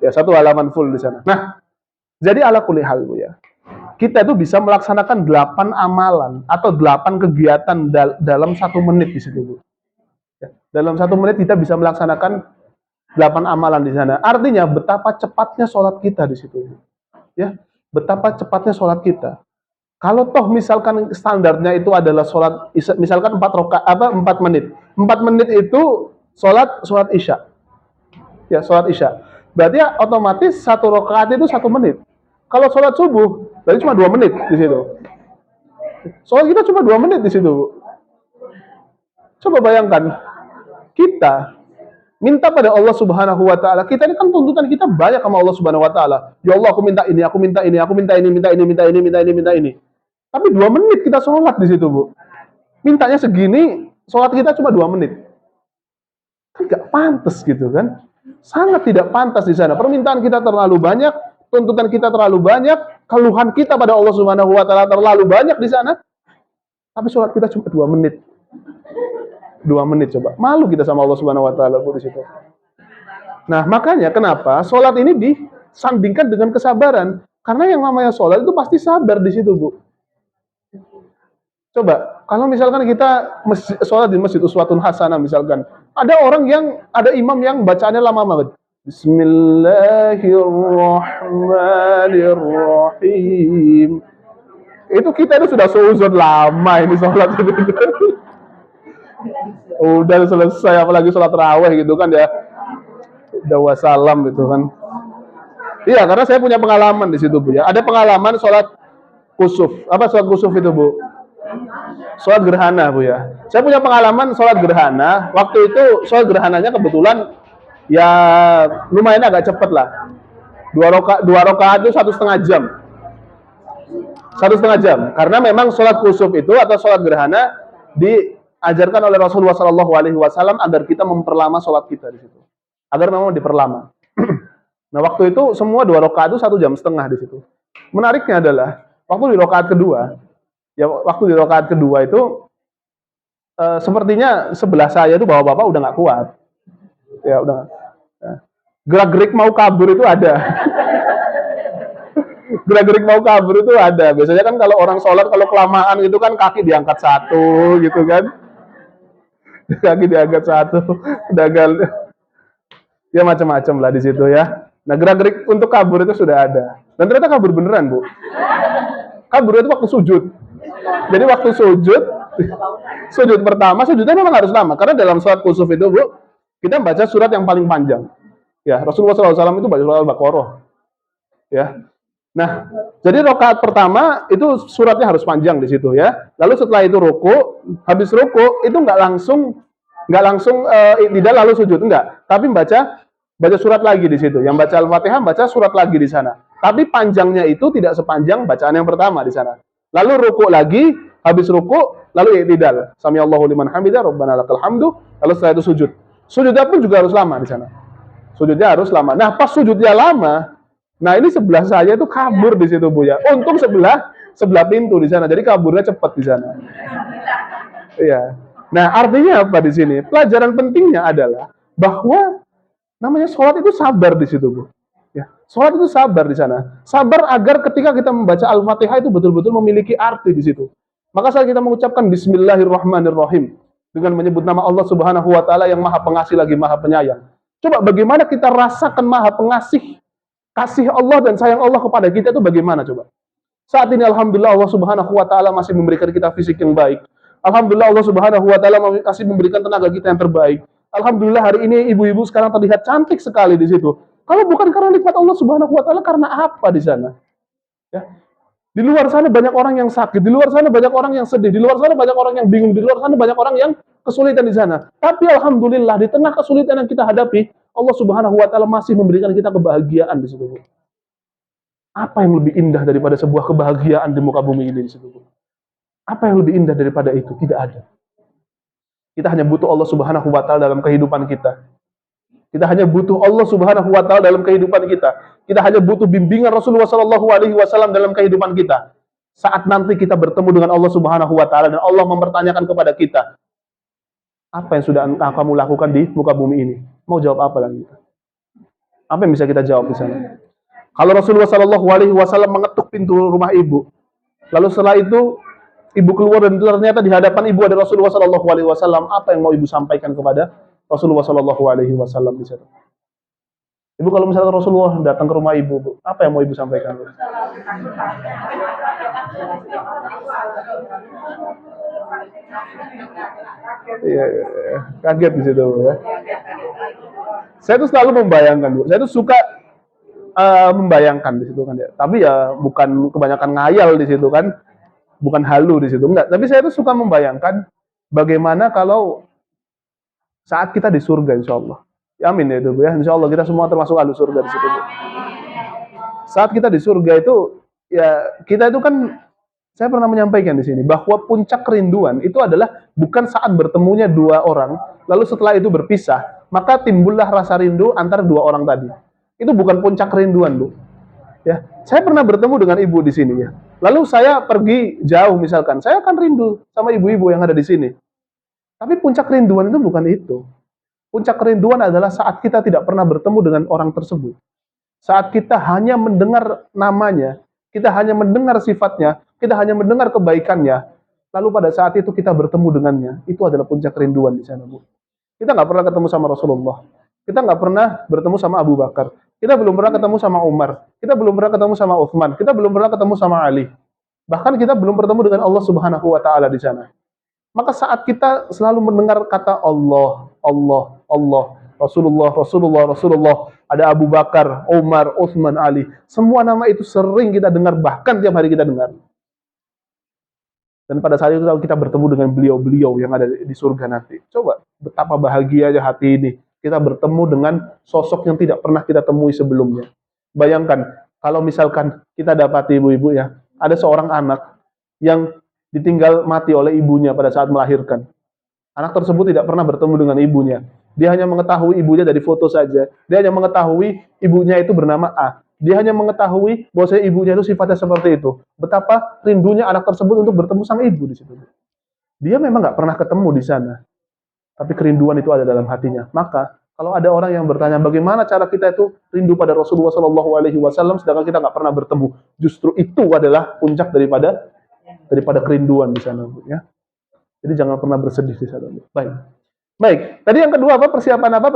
Ya, satu halaman full di sana. Nah, jadi ala kulli hal Bu ya. Kita itu bisa melaksanakan 8 amalan atau 8 kegiatan dalam 1 menit di situ Bu. Ya, dalam 1 menit kita bisa melaksanakan 8 amalan di sana. Artinya betapa cepatnya sholat kita di situ. Ya, betapa cepatnya sholat kita. Kalau toh misalkan standarnya itu adalah sholat, misalkan 4 menit. 4 menit itu sholat isya. Ya, sholat isya. Berarti ya, otomatis 1 rakaat itu 1 menit. Kalau sholat subuh, berarti cuma 2 menit di situ. Sholat kita cuma 2 menit di situ. Coba bayangkan, kita minta pada Allah Subhanahu wa taala. Kita ini kan tuntutan kita banyak sama Allah Subhanahu wa taala. Ya Allah, aku minta ini, aku minta ini, aku minta ini, minta ini, minta ini, minta ini, minta ini. Tapi 2 menit kita sholat di situ, Bu. Mintanya segini, sholat kita cuma 2 menit. Kan gak pantas gitu kan? Sangat tidak pantas di sana. Permintaan kita terlalu banyak, tuntutan kita terlalu banyak, keluhan kita pada Allah Subhanahu wa taala terlalu banyak di sana. Tapi sholat kita cuma 2 menit. 2 menit coba. Malu kita sama Allah Subhanahu wa taala Bu di situ. Nah, makanya kenapa sholat ini disandingkan dengan kesabaran? Karena yang namanya sholat itu pasti sabar di situ, Bu. Coba, kalau misalkan kita sholat di masjid uswatun hasanah misalkan, ada imam yang bacaannya lama banget. Bismillahirrahmanirrahim. Itu kita itu sudah seuzon lama ini sholat itu. Udah selesai, apalagi sholat raweh gitu kan ya. Udah wassalam gitu kan. Iya, karena saya punya pengalaman di situ Bu ya. Ada pengalaman sholat kusuf. Apa sholat kusuf itu Bu? Sholat gerhana Bu ya. Saya punya pengalaman sholat gerhana. Waktu itu sholat gerhananya kebetulan ya lumayan agak cepet lah. 2 rakaat itu 1,5 jam. 1,5 jam. Karena memang sholat kusuf itu atau sholat gerhana diajarkan oleh Rasulullah SAW agar kita memperlama sholat kita di situ. Agar memang diperlama. Nah waktu itu semua 2 rakaat itu 1,5 jam di situ. Menariknya adalah waktu di rakaat kedua itu sepertinya sebelah saya itu bapak-bapak udah nggak kuat. Ya udah. Gerak-gerik mau kabur itu ada. Gerak-gerik mau kabur itu ada. Biasanya kan kalau orang sholat kalau kelamaan gitu kan kaki diangkat 1 gitu kan. Kaki diangkat 1, gagal. Ya macam-macam lah di situ ya. Nah gerak-gerik untuk kabur itu sudah ada. Dan ternyata kabur beneran Bu. Kabur itu waktu sujud. Jadi waktu sujud pertama, sujudnya memang harus lama. Karena dalam sholat kusuf itu Bu, kita baca surat yang paling panjang. Ya, Rasulullah SAW itu baca surat Al-Baqarah. Ya. Nah, jadi rakaat pertama itu suratnya harus panjang di situ ya. Lalu setelah itu ruku, habis ruku itu nggak langsung tidak lalu sujud enggak, tapi baca surat lagi di situ. Yang baca Al-Fatihah baca surat lagi di sana. Tapi panjangnya itu tidak sepanjang bacaan yang pertama di sana. Lalu ruku lagi, habis ruku lalu i'tidal. Sami Allahu liman hamidah, Rabbana lakal hamdu, lalu setelah itu sujud. Sujudnya pun juga harus lama di sana. Sujudnya harus lama. Nah, pas sujudnya lama, nah ini sebelah saya itu kabur di situ Bu ya. Untung sebelah pintu di sana. Jadi kaburnya cepat di sana. Iya. Nah, artinya apa di sini? Pelajaran pentingnya adalah bahwa namanya sholat itu sabar di situ, Bu. Ya, sholat itu sabar di sana. Sabar agar ketika kita membaca Al-Fatihah itu betul-betul memiliki arti di situ. Maka saat kita mengucapkan Bismillahirrahmanirrahim dengan menyebut nama Allah Subhanahu wa taala yang Maha Pengasih lagi Maha Penyayang. Coba bagaimana kita rasakan Maha Pengasih, kasih Allah dan sayang Allah kepada kita itu bagaimana coba? Saat ini alhamdulillah Allah Subhanahu wa taala masih memberikan kita fisik yang baik. Alhamdulillah Allah Subhanahu wa taala masih memberikan tenaga kita yang terbaik. Alhamdulillah hari ini ibu-ibu sekarang terlihat cantik sekali di situ. Kalau bukan karena nikmat Allah Subhanahu wa taala, karena apa di sana? Ya. Di luar sana banyak orang yang sakit, di luar sana banyak orang yang sedih, di luar sana banyak orang yang bingung, di luar sana banyak orang yang kesulitan di sana. Tapi alhamdulillah di tengah kesulitan yang kita hadapi, Allah Subhanahu wa taala masih memberikan kita kebahagiaan di situ. Apa yang lebih indah daripada sebuah kebahagiaan di muka bumi ini di situ? Apa yang lebih indah daripada itu? Tidak ada. Kita hanya butuh Allah Subhanahu wa taala dalam kehidupan kita. Kita hanya butuh Allah Subhanahu wa taala dalam kehidupan kita. Kita hanya butuh bimbingan Rasulullah sallallahu alaihi wasallam dalam kehidupan kita. Saat nanti kita bertemu dengan Allah Subhanahu wa taala dan Allah mempertanyakan kepada kita, apa yang sudah kamu lakukan di muka bumi ini? Mau jawab apa lagi? Apa yang bisa kita jawab di sana? Kalau Rasulullah sallallahu alaihi wasallam mengetuk pintu rumah ibu, lalu setelah itu ibu keluar dan ternyata di hadapan ibu ada Rasulullah sallallahu alaihi wasallam, apa yang mau ibu sampaikan kepada Rasulullah sallallahu alaihi wasallam di situ? Ibu kalau misalnya Rasulullah datang ke rumah ibu, Bu, apa yang mau ibu sampaikan? Iya, kaget di situ, ya. Saya tuh selalu membayangkan, Bu. Saya tuh suka membayangkan di situ kan ya. Tapi ya bukan kebanyakan ngayal di situ kan, bukan halu di situ enggak. Tapi saya tuh suka membayangkan bagaimana kalau saat kita di surga, insya Allah. Ya, amin ya itu Bu ya. Insya Allah kita semua termasuk ahli surga di situ Bu. Saat kita di surga itu ya kita itu kan, saya pernah menyampaikan di sini bahwa puncak kerinduan itu adalah bukan saat bertemunya dua orang, lalu setelah itu berpisah, maka timbullah rasa rindu antara dua orang tadi. Itu bukan puncak kerinduan, Bu. Ya, saya pernah bertemu dengan ibu di sini ya. Lalu saya pergi jauh misalkan, saya akan rindu sama ibu-ibu yang ada di sini. Tapi puncak kerinduan itu bukan itu. Puncak kerinduan adalah saat kita tidak pernah bertemu dengan orang tersebut. Saat kita hanya mendengar namanya, kita hanya mendengar sifatnya, kita hanya mendengar kebaikannya, lalu pada saat itu kita bertemu dengannya, itu adalah puncak kerinduan di sana, Bu. Kita nggak pernah ketemu sama Rasulullah. Kita nggak pernah bertemu sama Abu Bakar. Kita belum pernah ketemu sama Umar. Kita belum pernah ketemu sama Utsman. Kita belum pernah ketemu sama Ali. Bahkan kita belum bertemu dengan Allah Subhanahu wa taala di sana. Maka saat kita selalu mendengar kata Allah, Allah, Allah, Rasulullah, Rasulullah, Rasulullah, ada Abu Bakar, Umar, Utsman, Ali. Semua nama itu sering kita dengar, bahkan tiap hari kita dengar. Dan pada saat itu kita bertemu dengan beliau-beliau yang ada di surga nanti. Coba betapa bahagianya hati ini. Kita bertemu dengan sosok yang tidak pernah kita temui sebelumnya. Bayangkan, kalau misalkan kita dapati ibu-ibu ya, ada seorang anak yang ditinggal mati oleh ibunya pada saat melahirkan. Anak tersebut tidak pernah bertemu dengan ibunya. Dia hanya mengetahui ibunya dari foto saja. Dia hanya mengetahui ibunya itu bernama A. Dia hanya mengetahui bahwa ibunya itu sifatnya seperti itu. Betapa rindunya anak tersebut untuk bertemu sang ibu di situ. Dia memang nggak pernah ketemu di sana. Tapi kerinduan itu ada dalam hatinya. Maka kalau ada orang yang bertanya bagaimana cara kita itu rindu pada Rasulullah Shallallahu Alaihi Wasallam, sedangkan kita nggak pernah bertemu, justru itu adalah puncak daripada kerinduan di sana, Bu, ya. Jadi jangan pernah bersedih di sana. Baik. Tadi yang kedua apa? Persiapan apa?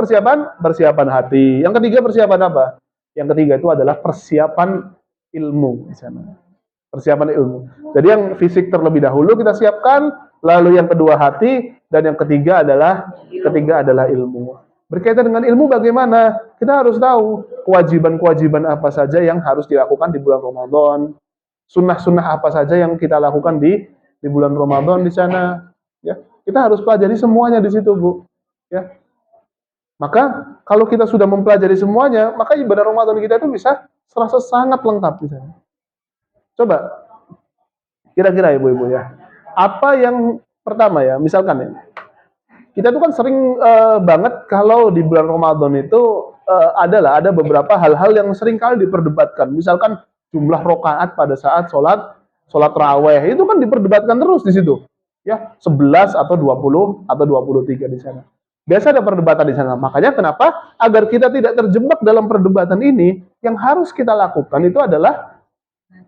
Persiapan hati. Yang ketiga persiapan apa? Yang ketiga itu adalah persiapan ilmu di sana. Persiapan ilmu. Jadi yang fisik terlebih dahulu kita siapkan, lalu yang kedua hati, dan yang ketiga adalah ilmu. Berkaitan dengan ilmu bagaimana? Kita harus tahu kewajiban-kewajiban apa saja yang harus dilakukan di bulan Ramadan, sunnah-sunnah apa saja yang kita lakukan di bulan Ramadan di sana. Ya, kita harus pelajari semuanya di situ, Bu. Ya, maka kalau kita sudah mempelajari semuanya, maka ibadah Ramadan kita itu bisa serasa sangat lengkap di sana. Coba, kira-kira ibu-ibu ya, apa yang pertama ya, misalkan ya, kita tuh kan sering banget kalau di bulan Ramadan itu ada beberapa hal-hal yang sering kali diperdebatkan. Misalkan jumlah rokaat pada saat sholat raweh itu kan diperdebatkan terus di situ. Ya, 11 atau 20 atau 23 di sana. Biasa ada perdebatan di sana. Makanya kenapa? Agar kita tidak terjebak dalam perdebatan ini, yang harus kita lakukan itu adalah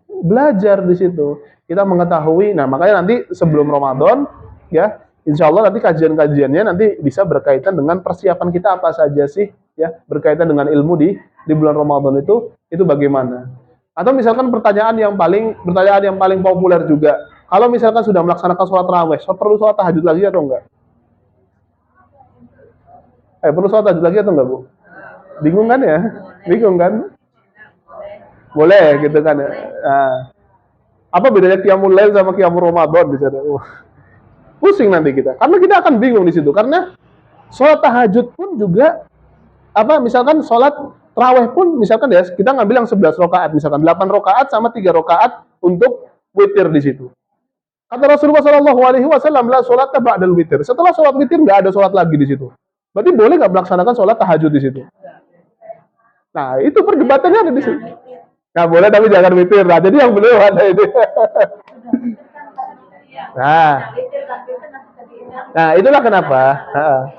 belajar di situ. Kita mengetahui. Nah, makanya nanti sebelum Ramadan, ya, insya Allah nanti kajian-kajiannya nanti bisa berkaitan dengan persiapan kita apa saja sih, ya, berkaitan dengan ilmu di bulan Ramadan itu bagaimana. Atau misalkan pertanyaan yang paling populer juga, kalau misalkan sudah melaksanakan sholat raweh, perlu sholat tahajud lagi atau enggak? Perlu sholat tahajud lagi atau enggak, Bu? Bingung kan ya? Bingung kan? Boleh gitu kan ya. Nah, apa bedanya qiyamul lail sama qiyamul Ramadan di sana? Pusing nanti kita. Karena kita akan bingung di situ. Karena sholat tahajud pun juga misalkan sholat tarawih pun misalkan ya kita ngambil yang 11 rakaat, misalkan 8 rakaat sama 3 rakaat untuk witir di situ. Kata Rasulullah Shallallahu Alaihi Wasallam, la sholat ba'dal witir. Setelah sholat witir nggak ada sholat lagi di situ. Berarti boleh nggak melaksanakan sholat tahajud di situ? Nah, itu perdebatannya ada di situ. Nggak boleh tapi jangan witir. Nah, jadi yang belum ada itu. Nah, itulah kenapa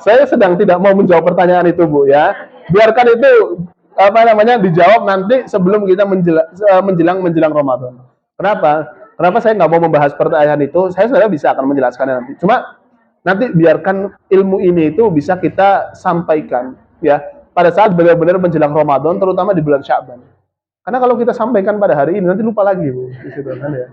saya sedang tidak mau menjawab pertanyaan itu, Bu, ya. Biarkan itu dijawab nanti sebelum kita menjelang Ramadan. Kenapa? Kenapa saya nggak mau membahas pertanyaan itu? Saya sebenarnya bisa akan menjelaskannya nanti. Cuma nanti biarkan ilmu ini itu bisa kita sampaikan, ya, pada saat benar-benar menjelang Ramadan, terutama di bulan Sya'ban. Karena kalau kita sampaikan pada hari ini nanti lupa lagi, Bu, gitu kan ya.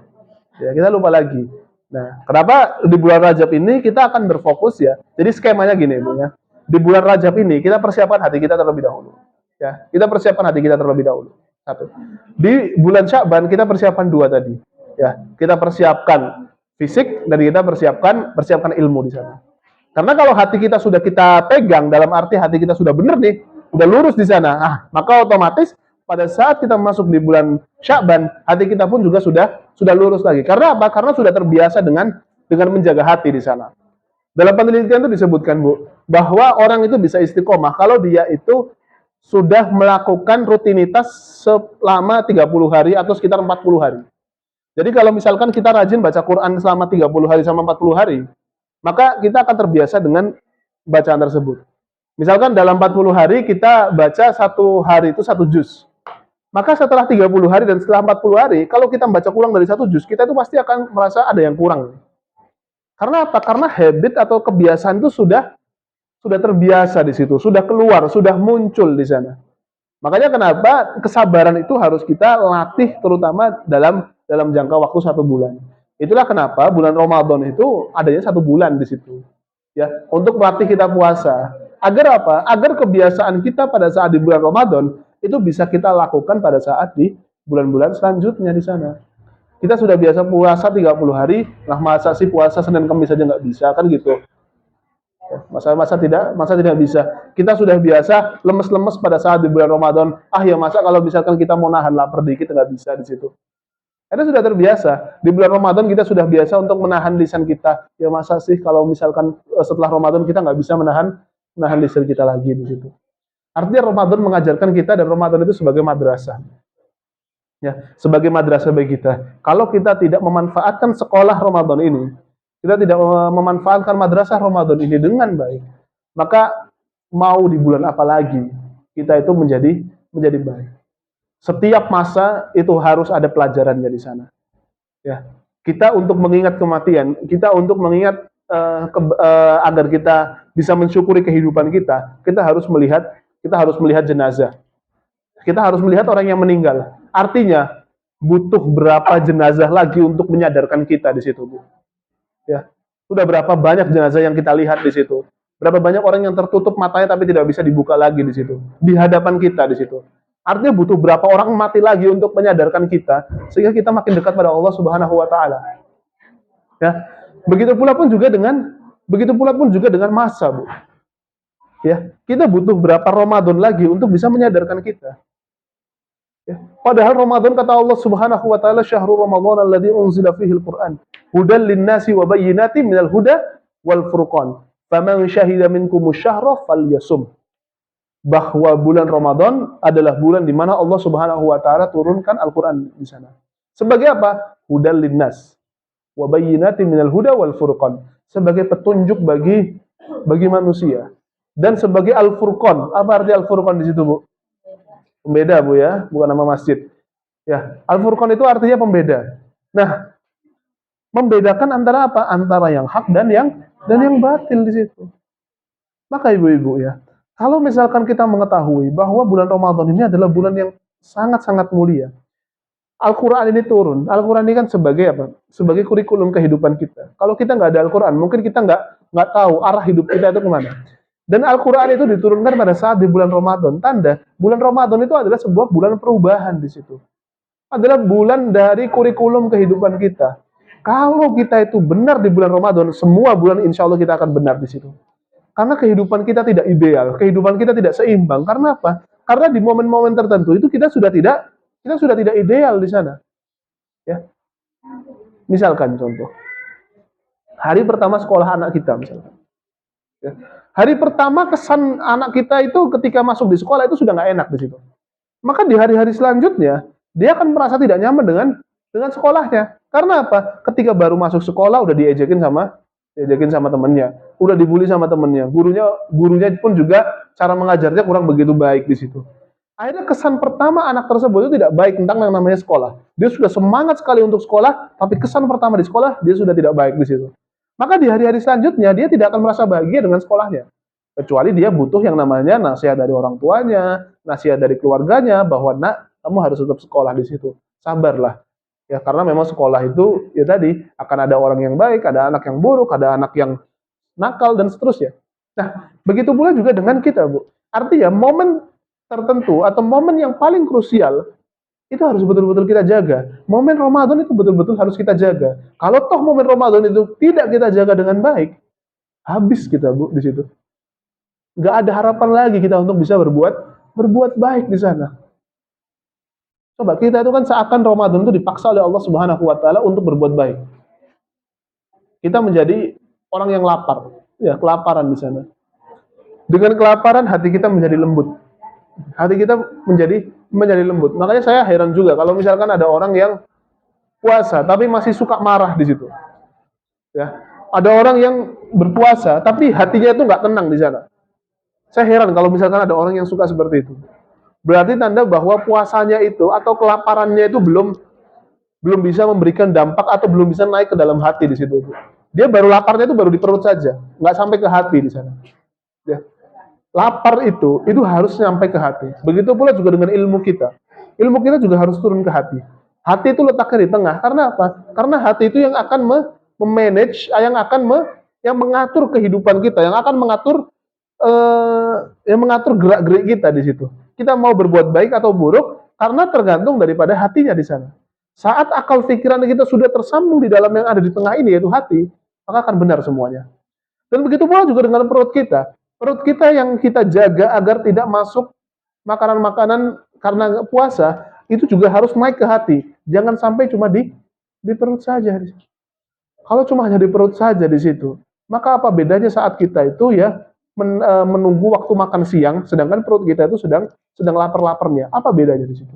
Ya, kita lupa lagi. Nah, kenapa di bulan Rajab ini kita akan berfokus ya. Jadi skemanya gini, Bu, ya. Di bulan Rajab ini kita persiapkan hati kita terlebih dahulu. Ya, kita persiapkan hati kita terlebih dahulu. Satu. Di bulan Sya'ban kita persiapkan dua tadi. Ya, kita persiapkan fisik dan kita persiapkan ilmu di sana. Karena kalau hati kita sudah kita pegang, dalam arti hati kita sudah benar nih, udah lurus di sana, maka otomatis pada saat kita masuk di bulan Sya'ban, hati kita pun juga sudah lurus lagi. Karena apa? Karena sudah terbiasa dengan menjaga hati di sana. Dalam penelitian itu disebutkan, Bu, bahwa orang itu bisa istiqomah kalau dia itu sudah melakukan rutinitas selama 30 hari atau sekitar 40 hari. Jadi kalau misalkan kita rajin baca Quran selama 30 hari sama 40 hari, maka kita akan terbiasa dengan bacaan tersebut. Misalkan dalam 40 hari kita baca satu hari itu 1 juz. Maka setelah 30 hari dan setelah 40 hari, kalau kita baca kurang dari 1 juz, kita itu pasti akan merasa ada yang kurang. Karena apa? Karena habit atau kebiasaan itu sudah terbiasa di situ, sudah keluar, sudah muncul di sana. Makanya kenapa kesabaran itu harus kita latih terutama dalam jangka waktu 1 bulan. Itulah kenapa bulan Ramadan itu adanya 1 bulan di situ. Ya, untuk melatih kita puasa. Agar apa? Agar kebiasaan kita pada saat di bulan Ramadan itu bisa kita lakukan pada saat di bulan-bulan selanjutnya di sana. Kita sudah biasa puasa 30 hari, nah masa sih puasa Senin Kamis saja nggak bisa, kan gitu. Masa tidak bisa. Kita sudah biasa lemes-lemes pada saat di bulan Ramadan. Ya masa kalau misalkan kita mau nahan lapar dikit nggak bisa di situ. Karena sudah terbiasa. Di bulan Ramadan kita sudah biasa untuk menahan lisan kita. Ya masa sih kalau misalkan setelah Ramadan kita nggak bisa menahan lisan kita lagi di situ. Artinya Ramadan mengajarkan kita dan Ramadan itu sebagai madrasah. Ya, sebagai madrasah bagi kita. Kalau kita tidak memanfaatkan sekolah Ramadan ini, kita tidak memanfaatkan madrasah Ramadan ini dengan baik, maka mau di bulan apa lagi kita itu menjadi baik. Setiap masa itu harus ada pelajarannya di sana. Ya, kita untuk mengingat kematian, kita untuk mengingat agar kita bisa mensyukuri kehidupan kita harus melihat jenazah. Kita harus melihat orang yang meninggal. Artinya butuh berapa jenazah lagi untuk menyadarkan kita di situ, Bu. Ya, sudah berapa banyak jenazah yang kita lihat di situ. Berapa banyak orang yang tertutup matanya tapi tidak bisa dibuka lagi di situ. Di hadapan kita di situ. Artinya butuh berapa orang mati lagi untuk menyadarkan kita sehingga kita makin dekat pada Allah Subhanahu wa taala. Ya. Begitu pula pun juga dengan masa, Bu. Ya, kita butuh berapa Ramadan lagi untuk bisa menyadarkan kita. Ya. Padahal Ramadan kata Allah Subhanahu wa taala syahrul Ramadan alladzi unzila fihi al-Qur'an hudan lin-nasi wa bayyinatin minal huda wal furqan. Faman syahida minkumus syahra falyasum. Bahwa bulan Ramadan adalah bulan di mana Allah Subhanahu wa taala turunkan Al-Qur'an di sana. Sebagai apa? Hudan linnas wa bayyinatin minal huda wal furqan. Sebagai petunjuk bagi manusia dan sebagai Al-Furqan. Apa arti Al-Furqan di situ, Bu? Pembeda, Bu, ya, bukan nama masjid. Ya, Al-Furqan itu artinya pembeda. Nah, membedakan antara apa? Antara yang hak dan yang batil di situ. Maka ibu-ibu ya, kalau misalkan kita mengetahui bahwa bulan Ramadan ini adalah bulan yang sangat-sangat mulia. Al-Quran ini turun. Al-Quran ini kan sebagai apa? Sebagai kurikulum kehidupan kita. Kalau kita nggak ada Al-Quran, mungkin kita nggak tahu arah hidup kita itu kemana. Dan Al-Quran itu diturunkan pada saat di bulan Ramadan. Tanda, bulan Ramadan itu adalah sebuah bulan perubahan di situ. Adalah bulan dari kurikulum kehidupan kita. Kalau kita itu benar di bulan Ramadan, semua bulan insya Allah kita akan benar di situ. Karena kehidupan kita tidak ideal, kehidupan kita tidak seimbang. Karena apa? Karena di momen-momen tertentu itu kita sudah tidak ideal di sana. Ya. Misalkan contoh, hari pertama sekolah anak kita misalkan. Ya. Hari pertama kesan anak kita itu ketika masuk di sekolah itu sudah nggak enak di situ. Maka di hari-hari selanjutnya dia akan merasa tidak nyaman dengan sekolahnya. Karena apa? Ketika baru masuk sekolah udah diajakin sama temennya, udah dibully sama temennya, gurunya pun juga cara mengajarnya kurang begitu baik di situ. Akhirnya kesan pertama anak tersebut itu tidak baik tentang yang namanya sekolah. Dia sudah semangat sekali untuk sekolah, tapi kesan pertama di sekolah dia sudah tidak baik di situ. Maka di hari-hari selanjutnya dia tidak akan merasa bahagia dengan sekolahnya. Kecuali dia butuh yang namanya nasihat dari orang tuanya, nasihat dari keluarganya bahwa nak, kamu harus tetap sekolah di situ. Sabarlah. Ya karena memang sekolah itu ya tadi akan ada orang yang baik, ada anak yang buruk, ada anak yang nakal dan seterusnya. Nah, begitu pula juga dengan kita, Bu. Artinya momen tertentu atau momen yang paling krusial itu harus betul-betul kita jaga. Momen Ramadan itu betul-betul harus kita jaga. Kalau toh momen Ramadan itu tidak kita jaga dengan baik, habis kita, Bu, di situ. Nggak ada harapan lagi kita untuk bisa berbuat baik di sana. Coba kita itu kan seakan Ramadan itu dipaksa oleh Allah Subhanahu wa taala untuk berbuat baik. Kita menjadi orang yang lapar, ya, kelaparan di sana. Dengan kelaparan hati kita menjadi lembut. Hati kita menjadi lembut. Makanya saya heran juga kalau misalkan ada orang yang puasa tapi masih suka marah di situ. Ya. Ada orang yang berpuasa tapi hatinya itu nggak tenang di sana. Saya heran kalau misalkan ada orang yang suka seperti itu. Berarti tanda bahwa puasanya itu atau kelaparannya itu belum bisa memberikan dampak atau belum bisa naik ke dalam hati di situ. Dia baru laparnya itu baru di perut saja, nggak sampai ke hati di sana. Ya. Lapar itu harus sampai ke hati. Begitu pula juga dengan ilmu kita. Ilmu kita juga harus turun ke hati. Hati itu letaknya di tengah. Karena apa? Karena hati itu yang akan memanage, yang mengatur kehidupan kita, yang mengatur gerak-gerik kita di situ. Kita mau berbuat baik atau buruk karena tergantung daripada hatinya di sana. Saat akal pikiran kita sudah tersambung di dalam yang ada di tengah ini yaitu hati, maka akan benar semuanya. Dan begitu pula juga dengan perut kita. Perut kita yang kita jaga agar tidak masuk makanan-makanan karena puasa, itu juga harus naik ke hati. Jangan sampai cuma di perut saja. Kalau cuma hanya di perut saja di situ, maka apa bedanya saat kita itu ya menunggu waktu makan siang, sedangkan perut kita itu sedang lapar-laparnya. Apa bedanya di situ?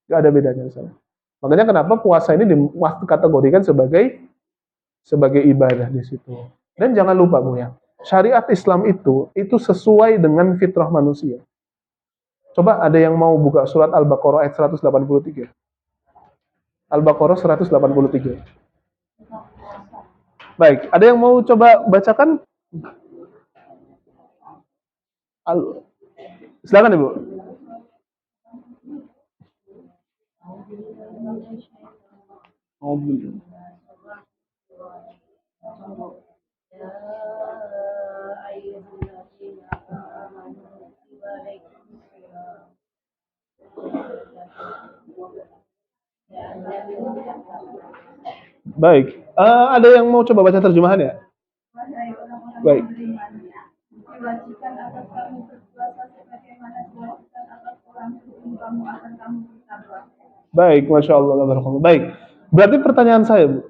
Gak ada bedanya di sana. Makanya kenapa puasa ini dikategorikan sebagai ibadah di situ. Dan jangan lupa, Bu, ya, syariat Islam itu sesuai dengan fitrah manusia. Coba ada yang mau buka surat Al-Baqarah ayat 183. Al-Baqarah 183. Baik, ada yang mau coba bacakan? Silakan, Ibu. Baik. Ada yang mau coba baca terjemahan ya? Baik. Diwajibkan atas kamu berpuasa sebagaimana diwajibkan atas orang sebelum kamu akan kamu bersabar. Baik, masya Allah, barakallah. Baik. Berarti pertanyaan saya, Bu,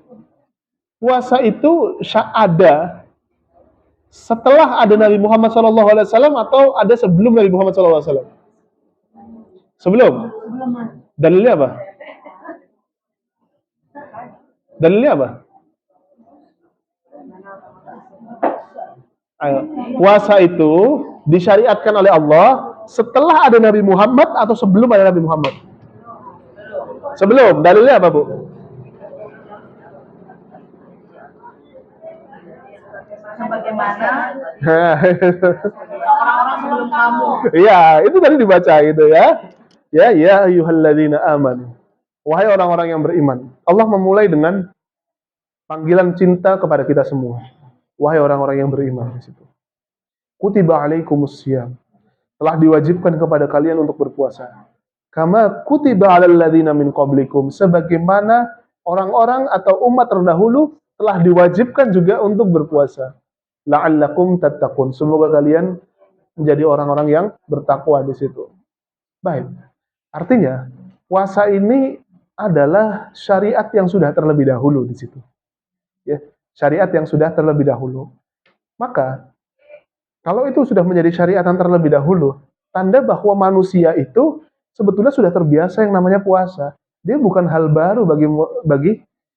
puasa itu ada setelah ada Nabi Muhammad SAW atau ada sebelum Nabi Muhammad SAW? Sebelum. Dalilnya apa? Dalilnya apa? Ayo. Puasa itu disyariatkan oleh Allah setelah ada Nabi Muhammad atau sebelum ada Nabi Muhammad? Sebelum. Dalilnya apa, Bu? Sebagaimana orang-orang sebelum kamu. Iya, itu tadi dibaca gitu ya. Ya ayyuhalladzina amanu. Wahai orang-orang yang beriman. Allah memulai dengan panggilan cinta kepada kita semua. Wahai orang-orang yang beriman di situ. Kutiba alaikumusiyam. Telah diwajibkan kepada kalian untuk berpuasa. Kama kutiba alal ladzina min qablikum, sebagaimana orang-orang atau umat terdahulu telah diwajibkan juga untuk berpuasa. La'allakum tattaqun. Semoga kalian menjadi orang-orang yang bertakwa di situ. Baik. Artinya, puasa ini adalah syariat yang sudah terlebih dahulu di situ. Ya, syariat yang sudah terlebih dahulu. Maka, kalau itu sudah menjadi syariat yang terlebih dahulu, tanda bahwa manusia itu sebetulnya sudah terbiasa yang namanya puasa. Dia bukan hal baru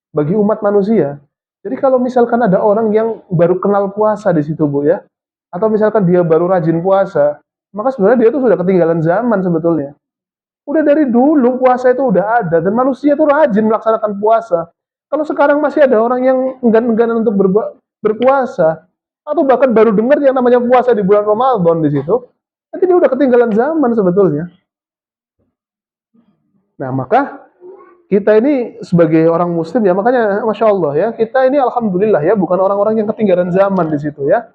bagi umat manusia. Jadi kalau misalkan ada orang yang baru kenal puasa di situ, Bu, ya, atau misalkan dia baru rajin puasa, maka sebenarnya dia itu sudah ketinggalan zaman sebetulnya. Udah dari dulu puasa itu udah ada dan manusia itu rajin melaksanakan puasa. Kalau sekarang masih ada orang yang enggan-engganan untuk berpuasa, atau bahkan baru dengar yang namanya puasa di bulan Ramadan di situ, nanti dia udah ketinggalan zaman sebetulnya. Nah, maka kita ini sebagai orang muslim ya, makanya Masya Allah ya, kita ini alhamdulillah ya, bukan orang-orang yang ketinggalan zaman di situ ya.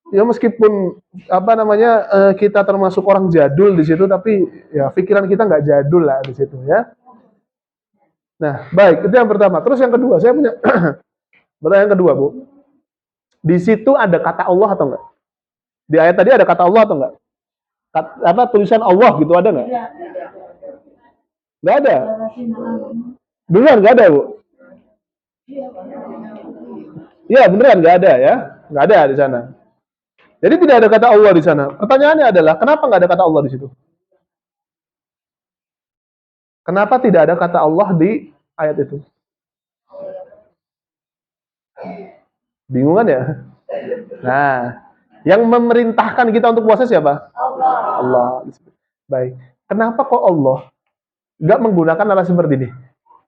Ya meskipun kita termasuk orang jadul di situ, tapi ya pikiran kita nggak jadul lah di situ ya. Nah, baik, itu yang pertama. Terus yang kedua, saya punya pertanyaan kedua, Bu. Di situ ada kata Allah atau enggak? Di ayat tadi ada kata Allah atau enggak? Tulisan Allah gitu ada enggak? Enggak ada. Beneran enggak ada, Bu? Iya, beneran enggak ada ya? Enggak ada di sana. Jadi tidak ada kata Allah di sana. Pertanyaannya adalah, kenapa nggak ada kata Allah di situ? Kenapa tidak ada kata Allah di ayat itu? Bingung kan ya? Nah, yang memerintahkan kita untuk puasa siapa? Allah. Baik. Kenapa kok Allah nggak menggunakan narasi seperti ini?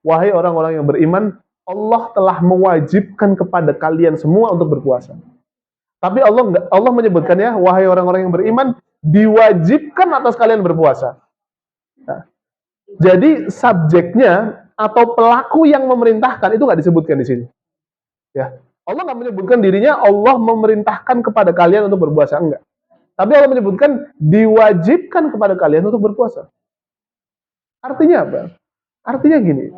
Wahai orang-orang yang beriman, Allah telah mewajibkan kepada kalian semua untuk berpuasa. Tapi Allah menyebutkannya, wahai orang-orang yang beriman, diwajibkan atas kalian berpuasa. Nah, jadi subjeknya atau pelaku yang memerintahkan itu nggak disebutkan di sini. Ya, Allah nggak menyebutkan dirinya Allah memerintahkan kepada kalian untuk berpuasa, enggak. Tapi Allah menyebutkan diwajibkan kepada kalian untuk berpuasa. Artinya apa? Artinya gini,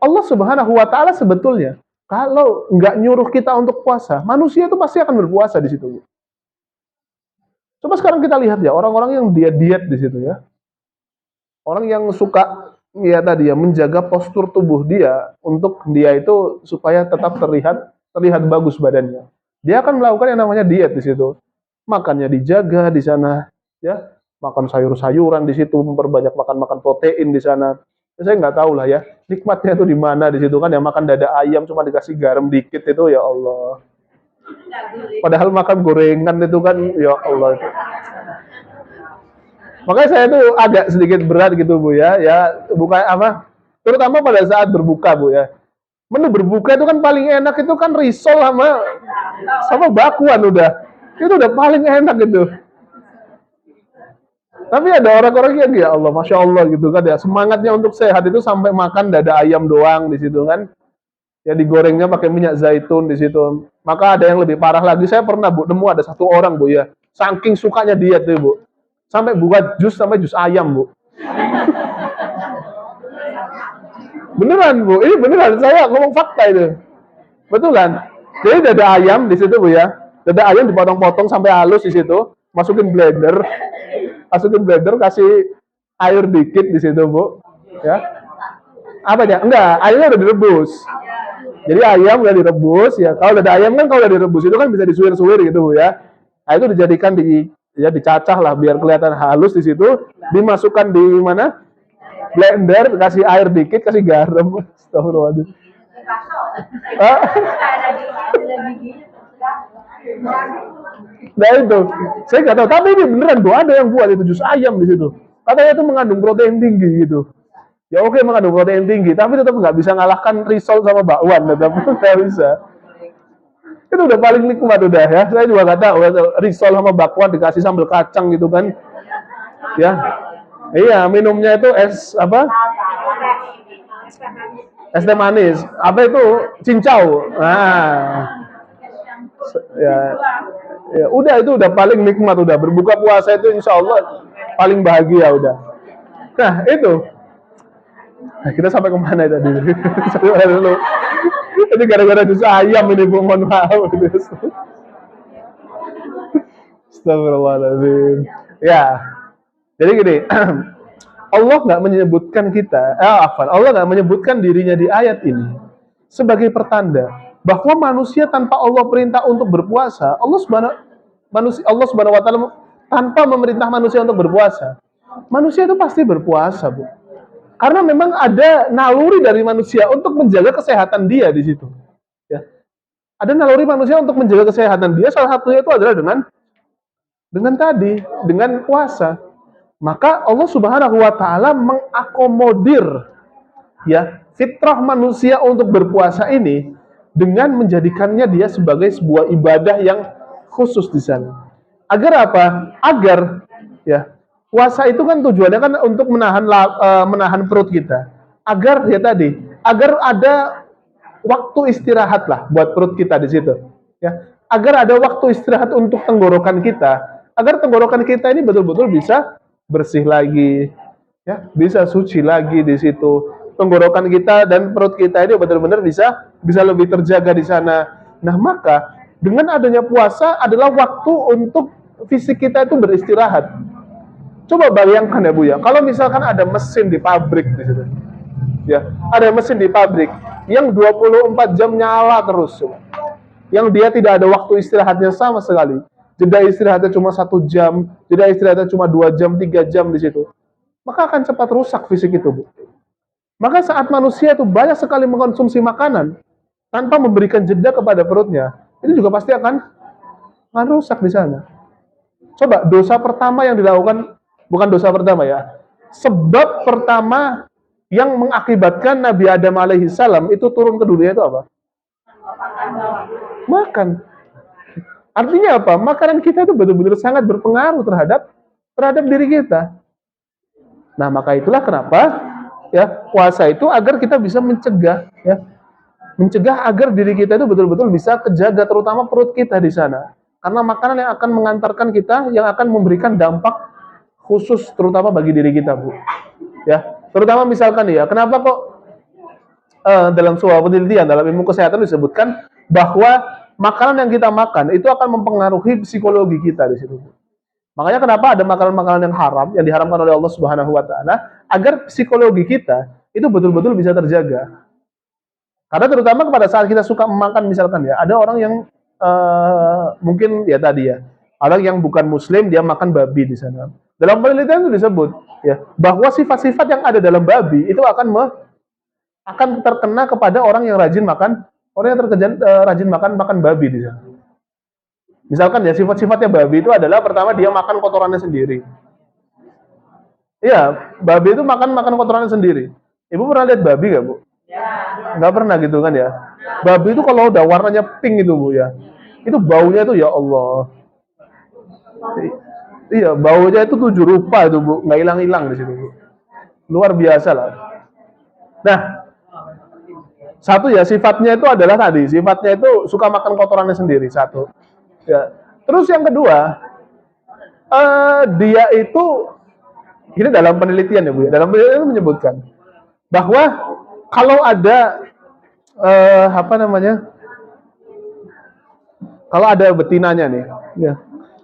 Allah Subhanahu Wa Taala sebetulnya kalau nggak nyuruh kita untuk puasa, manusia itu pasti akan berpuasa di situ. Coba sekarang kita lihat ya, orang-orang yang diet di situ ya. Orang yang suka ya tadi ya menjaga postur tubuh dia untuk dia itu supaya tetap terlihat bagus badannya. Dia akan melakukan yang namanya diet di situ. Makannya dijaga di sana ya, makan sayur-sayuran di situ, memperbanyak makan protein di sana. Saya nggak tahu lah ya, nikmatnya itu di mana di situ kan, yang makan dada ayam cuma dikasih garam dikit itu ya Allah. Padahal makan gorengan itu kan ya Allah itu. Makanya saya tuh agak sedikit berat gitu, Bu ya. Ya buka apa? Terutama pada saat berbuka, Bu ya. Menu berbuka itu kan paling enak itu kan risol sama bakwan udah. Itu udah paling enak gitu. Tapi ada orang-orang yang ya Allah, Masya Allah gitu kan ya, semangatnya untuk sehat itu sampai makan dada ayam doang di situ kan. Ya digorengnya pakai minyak zaitun di situ. Maka ada yang lebih parah lagi, saya pernah, Bu, nemu ada satu orang, Bu ya, saking sukanya diet tuh, Bu. Sampai buat jus ayam, Bu. Beneran Bu, ini beneran saya ngomong fakta itu. Betul kan? Jadi dada ayam di situ Bu ya. Dada ayam dipotong-potong sampai halus di situ, masukin blender, kasih air dikit di situ Bu. Ya. Apa ya? Enggak, ayamnya udah direbus. Jadi ayam udah direbus ya. Kalau dada ayam kan kalau udah direbus itu kan bisa disuir-suir gitu Bu ya. Nah, itu dijadikan dicacah lah biar kelihatan halus di situ, dimasukkan di mana? Blender, kasih air dikit, kasih garam. Astagfirullahaladzim. Ah, nah itu, saya nggak tahu. Tapi ini beneran Bu, ada yang buat itu jus ayam di situ. Katanya itu mengandung protein tinggi gitu. Ya oke mengandung protein tinggi, tapi tetap nggak bisa ngalahkan risol sama bakwan, tetap nggak bisa. Itu udah paling nikmat udah ya. Saya juga nggak tahu risol sama bakwan dikasih sambal kacang gitu kan. Ya, iya minumnya itu es apa? Es teh manis. Apa itu? Cincau. Nah, ya, ya udah itu udah paling nikmat udah. Berbuka puasa itu insya Allah paling bahagia udah. Nah itu. Nah, kita sampai kemana tadi? Sampai mana dulu? Ini gara-gara jus ayam ini Bu, mohon maaf. Astagfirullahaladzim. Ya, jadi gini, Allah nggak menyebutkan kita, Allah nggak menyebutkan dirinya di ayat ini sebagai pertanda bahwa manusia tanpa Allah perintah untuk berpuasa, Allah Subhanahu wa taala tanpa memerintah manusia untuk berpuasa, manusia itu pasti berpuasa, Bu. Karena memang ada naluri dari manusia untuk menjaga kesehatan dia di situ. Ya. Ada naluri manusia untuk menjaga kesehatan dia, salah satunya itu adalah dengan puasa. Maka Allah Subhanahu wa taala mengakomodir ya fitrah manusia untuk berpuasa ini dengan menjadikannya dia sebagai sebuah ibadah yang khusus di sana. Agar apa? Agar ya puasa itu kan tujuannya kan untuk menahan perut kita. Agar ya tadi, agar ada waktu istirahat lah buat perut kita di situ. Ya, agar ada waktu istirahat untuk tenggorokan kita, agar tenggorokan kita ini betul-betul bisa bersih lagi, ya, bisa suci lagi di situ. Tenggorokan kita dan perut kita ini benar-benar bisa lebih terjaga di sana. Nah, maka dengan adanya puasa adalah waktu untuk fisik kita itu beristirahat. Coba bayangkan ya Bu ya, kalau misalkan ada mesin di pabrik di situ. Ya, ada mesin di pabrik yang 24 jam nyala terus. Yang dia tidak ada waktu istirahatnya sama sekali. Jeda istirahatnya cuma 1 jam, jeda istirahatnya cuma 2 jam, 3 jam di situ. Maka akan cepat rusak fisik itu, Bu. Maka saat manusia itu banyak sekali mengkonsumsi makanan tanpa memberikan jeda kepada perutnya, itu juga pasti akan rusak di sana. Coba dosa pertama yang dilakukan, bukan dosa pertama ya, sebab pertama yang mengakibatkan Nabi Adam alaihi salam itu turun ke dunia itu apa? Makan. Artinya apa? Makanan kita itu betul-betul sangat berpengaruh terhadap diri kita. Nah, maka itulah kenapa ya puasa itu agar kita bisa mencegah agar diri kita itu betul-betul bisa kejaga, terutama perut kita di sana. Karena makanan yang akan mengantarkan kita, yang akan memberikan dampak khusus terutama bagi diri kita, Bu. Ya, terutama misalkan ya, kenapa kok dalam sebuah penelitian dalam ilmu kesehatan disebutkan bahwa makanan yang kita makan itu akan mempengaruhi psikologi kita di situ. Makanya kenapa ada makanan-makanan yang haram yang diharamkan oleh Allah Subhanahu wa taala agar psikologi kita itu betul-betul bisa terjaga. Karena terutama pada saat kita suka makan misalkan ya, ada orang yang mungkin ya tadi ya, orang yang bukan muslim dia makan babi di sana. Dalam penelitian itu disebut ya bahwa sifat-sifat yang ada dalam babi itu akan terkena kepada orang yang rajin makan babi di sana. Misalkan ya sifat-sifatnya babi itu adalah pertama dia makan kotorannya sendiri. Iya, babi itu makan kotorannya sendiri. Ibu pernah lihat babi nggak, Bu? Nggak pernah gitu kan ya. Babi itu kalau udah warnanya pink itu, Bu ya. Itu baunya itu ya Allah. Iya, baunya itu 7 rupa itu, Bu. Nggak hilang-hilang di situ, Bu. Luar biasa lah. Nah, satu ya sifatnya itu adalah tadi, sifatnya itu suka makan kotorannya sendiri, satu. Ya. Terus yang kedua, dia itu ini dalam penelitian ya Bu ya, dalam penelitian itu menyebutkan bahwa kalau ada apa namanya? Kalau ada betinanya nih, ya.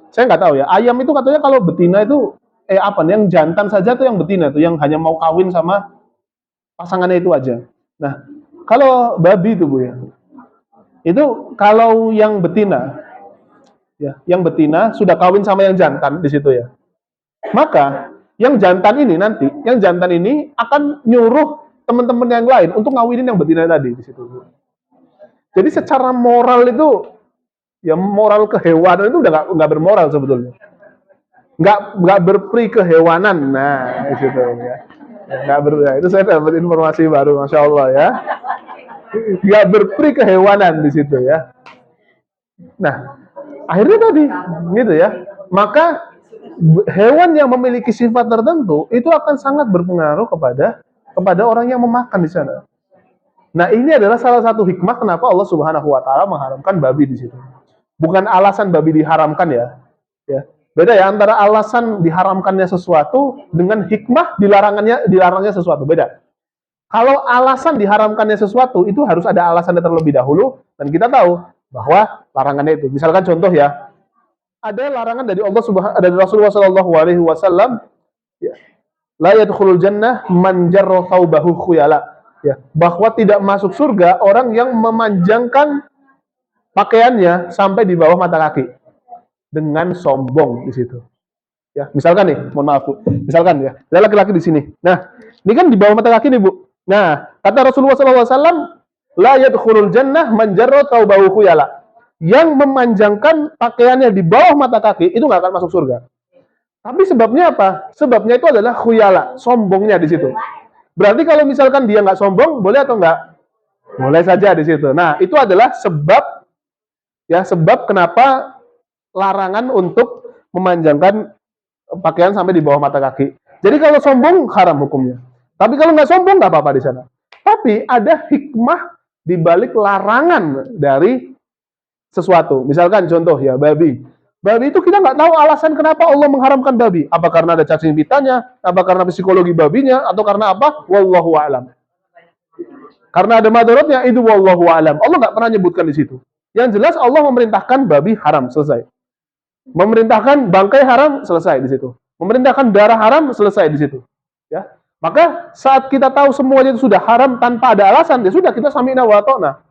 Saya nggak tahu ya. Ayam itu katanya kalau betina itu apa nih? Yang jantan saja tuh yang betina tuh yang hanya mau kawin sama pasangannya itu aja. Nah, kalau babi itu Bu ya. Itu kalau yang betina ya, yang betina sudah kawin sama yang jantan di situ ya. Maka yang jantan ini nanti, yang jantan ini akan nyuruh teman-teman yang lain untuk ngawinin yang betina tadi di situ. Jadi secara moral itu ya moral kehewanan itu udah nggak bermoral sebetulnya. Nggak berperi kehewanan. Nah, di situ ya. Nggak ya, itu saya dapat informasi baru, masya Allah ya. Nggak berperi kehewanan di situ ya. Nah, akhirnya tadi gitu ya. Maka hewan yang memiliki sifat tertentu itu akan sangat berpengaruh kepada orang yang memakan di sana. Nah, ini adalah salah satu hikmah kenapa Allah Subhanahu wa taala mengharamkan babi di situ. Bukan alasan babi diharamkan ya. Ya. Beda ya antara alasan diharamkannya sesuatu dengan hikmah dilarangnya sesuatu. Beda. Kalau alasan diharamkannya sesuatu itu harus ada alasannya terlebih dahulu dan kita tahu bahwa larangannya itu. Misalkan contoh ya, ada larangan dari Allah Subhanahu dari Rasulullah Shallallahu alaihi wasallam ya, la yadkhulul jannah man jarra thawbahu khuyala ya, bahwa tidak masuk surga orang yang memanjangkan pakaiannya sampai di bawah mata kaki dengan sombong di situ. Ya, misalkan nih, mohon maaf Bu. Misalkan ya, ada laki-laki di sini. Nah, ini kan di bawah mata kaki nih Bu. Nah, kata Rasulullah SAW, la yadkhulul jannah man jarra thawbahu khuyala. Yang memanjangkan pakaiannya di bawah mata kaki itu nggak akan masuk surga. Tapi sebabnya apa? Sebabnya itu adalah khuyala, sombongnya di situ. Berarti kalau misalkan dia nggak sombong, boleh atau nggak? Boleh saja di situ. Nah, itu adalah sebab kenapa larangan untuk memanjangkan pakaian sampai di bawah mata kaki. Jadi kalau sombong haram hukumnya. Tapi kalau nggak sombong nggak apa-apa di sana. Tapi ada hikmah di balik larangan dari sesuatu. Misalkan contoh ya babi. Babi itu kita nggak tahu alasan kenapa Allah mengharamkan babi. Apa karena ada cacing pitanya? Apa karena psikologi babinya? Atau karena apa? Wallahu a'lam. Karena ada madaratnya itu wallahu a'lam. Allah nggak pernah nyebutkan di situ. Yang jelas Allah memerintahkan babi haram, selesai. Memerintahkan bangkai haram, selesai di situ. Memerintahkan darah haram, selesai di situ. Ya. Maka saat kita tahu semuanya itu sudah haram tanpa ada alasan, ya sudah kita sami'na wa ta'na.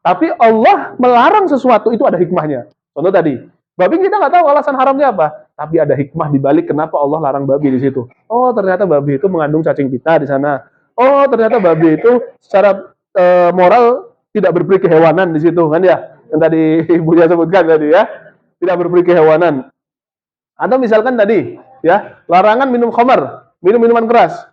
Tapi Allah melarang sesuatu itu ada hikmahnya. Contoh tadi, babi kita nggak tahu alasan haramnya apa, tapi ada hikmah di balik kenapa Allah larang babi di situ. Oh, ternyata babi itu mengandung cacing pita di sana. Oh, ternyata babi itu secara moral tidak berperi kehewanan di situ, kan ya? Yang tadi ibunya sebutkan tadi ya, tidak berperi kehewanan. Atau misalkan tadi, ya, larangan minum khamar, minum minuman keras.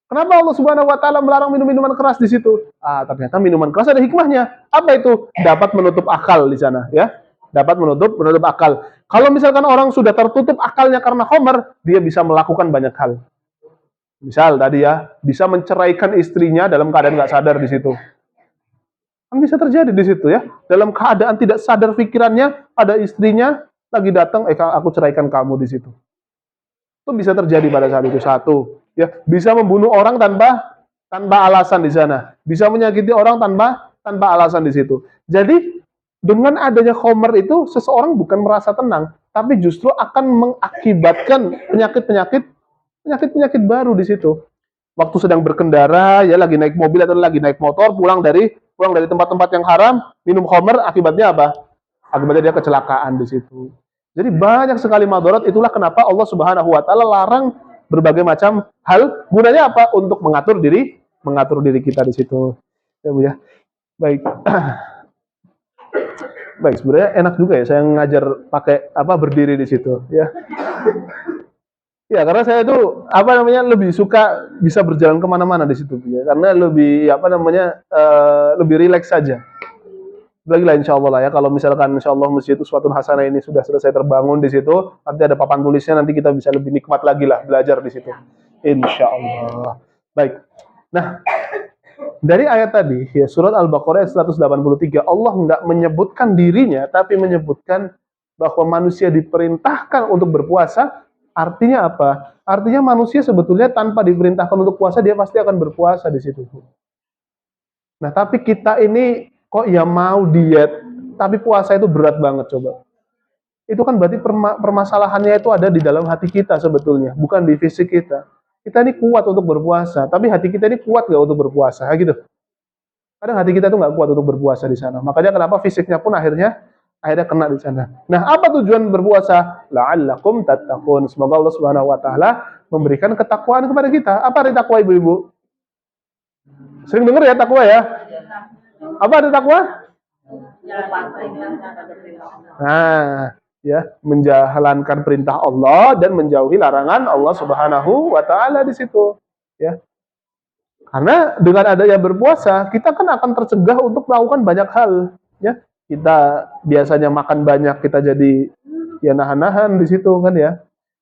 Kenapa Allah Subhanahu wa taala melarang minum minuman keras di situ? Ternyata minuman keras ada hikmahnya. Apa itu? Dapat menutup akal di sana, ya. Dapat menutup akal. Kalau misalkan orang sudah tertutup akalnya karena khamar, dia bisa melakukan banyak hal. Misal tadi ya, bisa menceraikan istrinya dalam keadaan nggak sadar di situ. Kan bisa terjadi di situ ya. Dalam keadaan tidak sadar pikirannya, ada istrinya lagi datang, aku ceraikan kamu di situ. Itu bisa terjadi pada saat itu. Satu, ya, bisa membunuh orang tanpa alasan di sana, bisa menyakiti orang tanpa alasan di situ. Jadi dengan adanya khamar itu seseorang bukan merasa tenang, tapi justru akan mengakibatkan penyakit baru di situ. Waktu sedang berkendara, ya lagi naik mobil atau lagi naik motor, pulang dari tempat-tempat yang haram, minum khamar, akibatnya apa? Akibatnya dia kecelakaan di situ. Jadi banyak sekali madarat, itulah kenapa Allah Subhanahu wa taala larang berbagai macam hal. Gunanya apa? Untuk mengatur diri kita di situ. Ya Bu ya. Baik. Baik, sebenarnya enak juga ya saya ngajar pakai berdiri di situ, ya. Ya, karena saya itu lebih suka bisa berjalan kemana-mana di situ, ya. Karena lebih lebih rileks saja. Lagi lah insya Allah lah ya, kalau misalkan insya Allah masjid Uswatun Hasanah ini sudah selesai terbangun di situ, nanti ada papan tulisnya, nanti kita bisa lebih nikmat lagi lah belajar di situ, insya Allah. Baik, nah dari ayat tadi ya, surat Al-Baqarah 183, Allah nggak menyebutkan dirinya, tapi menyebutkan bahwa manusia diperintahkan untuk berpuasa. Artinya apa? Artinya manusia sebetulnya tanpa diperintahkan untuk puasa, dia pasti akan berpuasa di situ. Nah, tapi kita ini kok ya mau diet, tapi puasa itu berat banget coba. Itu kan berarti permasalahannya itu ada di dalam hati kita sebetulnya, bukan di fisik kita. Kita ini kuat untuk berpuasa, tapi hati kita ini kuat gak untuk berpuasa, gitu. Kadang hati kita tuh nggak kuat untuk berpuasa di sana. Makanya kenapa fisiknya pun akhirnya kena di sana. Nah, apa tujuan berpuasa? La'allakum tattaqun. Semoga Allah Subhanahu wa taala memberikan ketakwaan kepada kita. Apa arti takwa, Ibu-ibu? Sering dengar ya takwa ya? Apa arti takwa? Nah, ya, menjalankan perintah Allah dan menjauhi larangan Allah Subhanahu wa taala di situ, ya. Karena dengan adanya berpuasa, kita kan akan tercegah untuk melakukan banyak hal, ya. Kita biasanya makan banyak, kita jadi ya nahan-nahan di situ kan ya.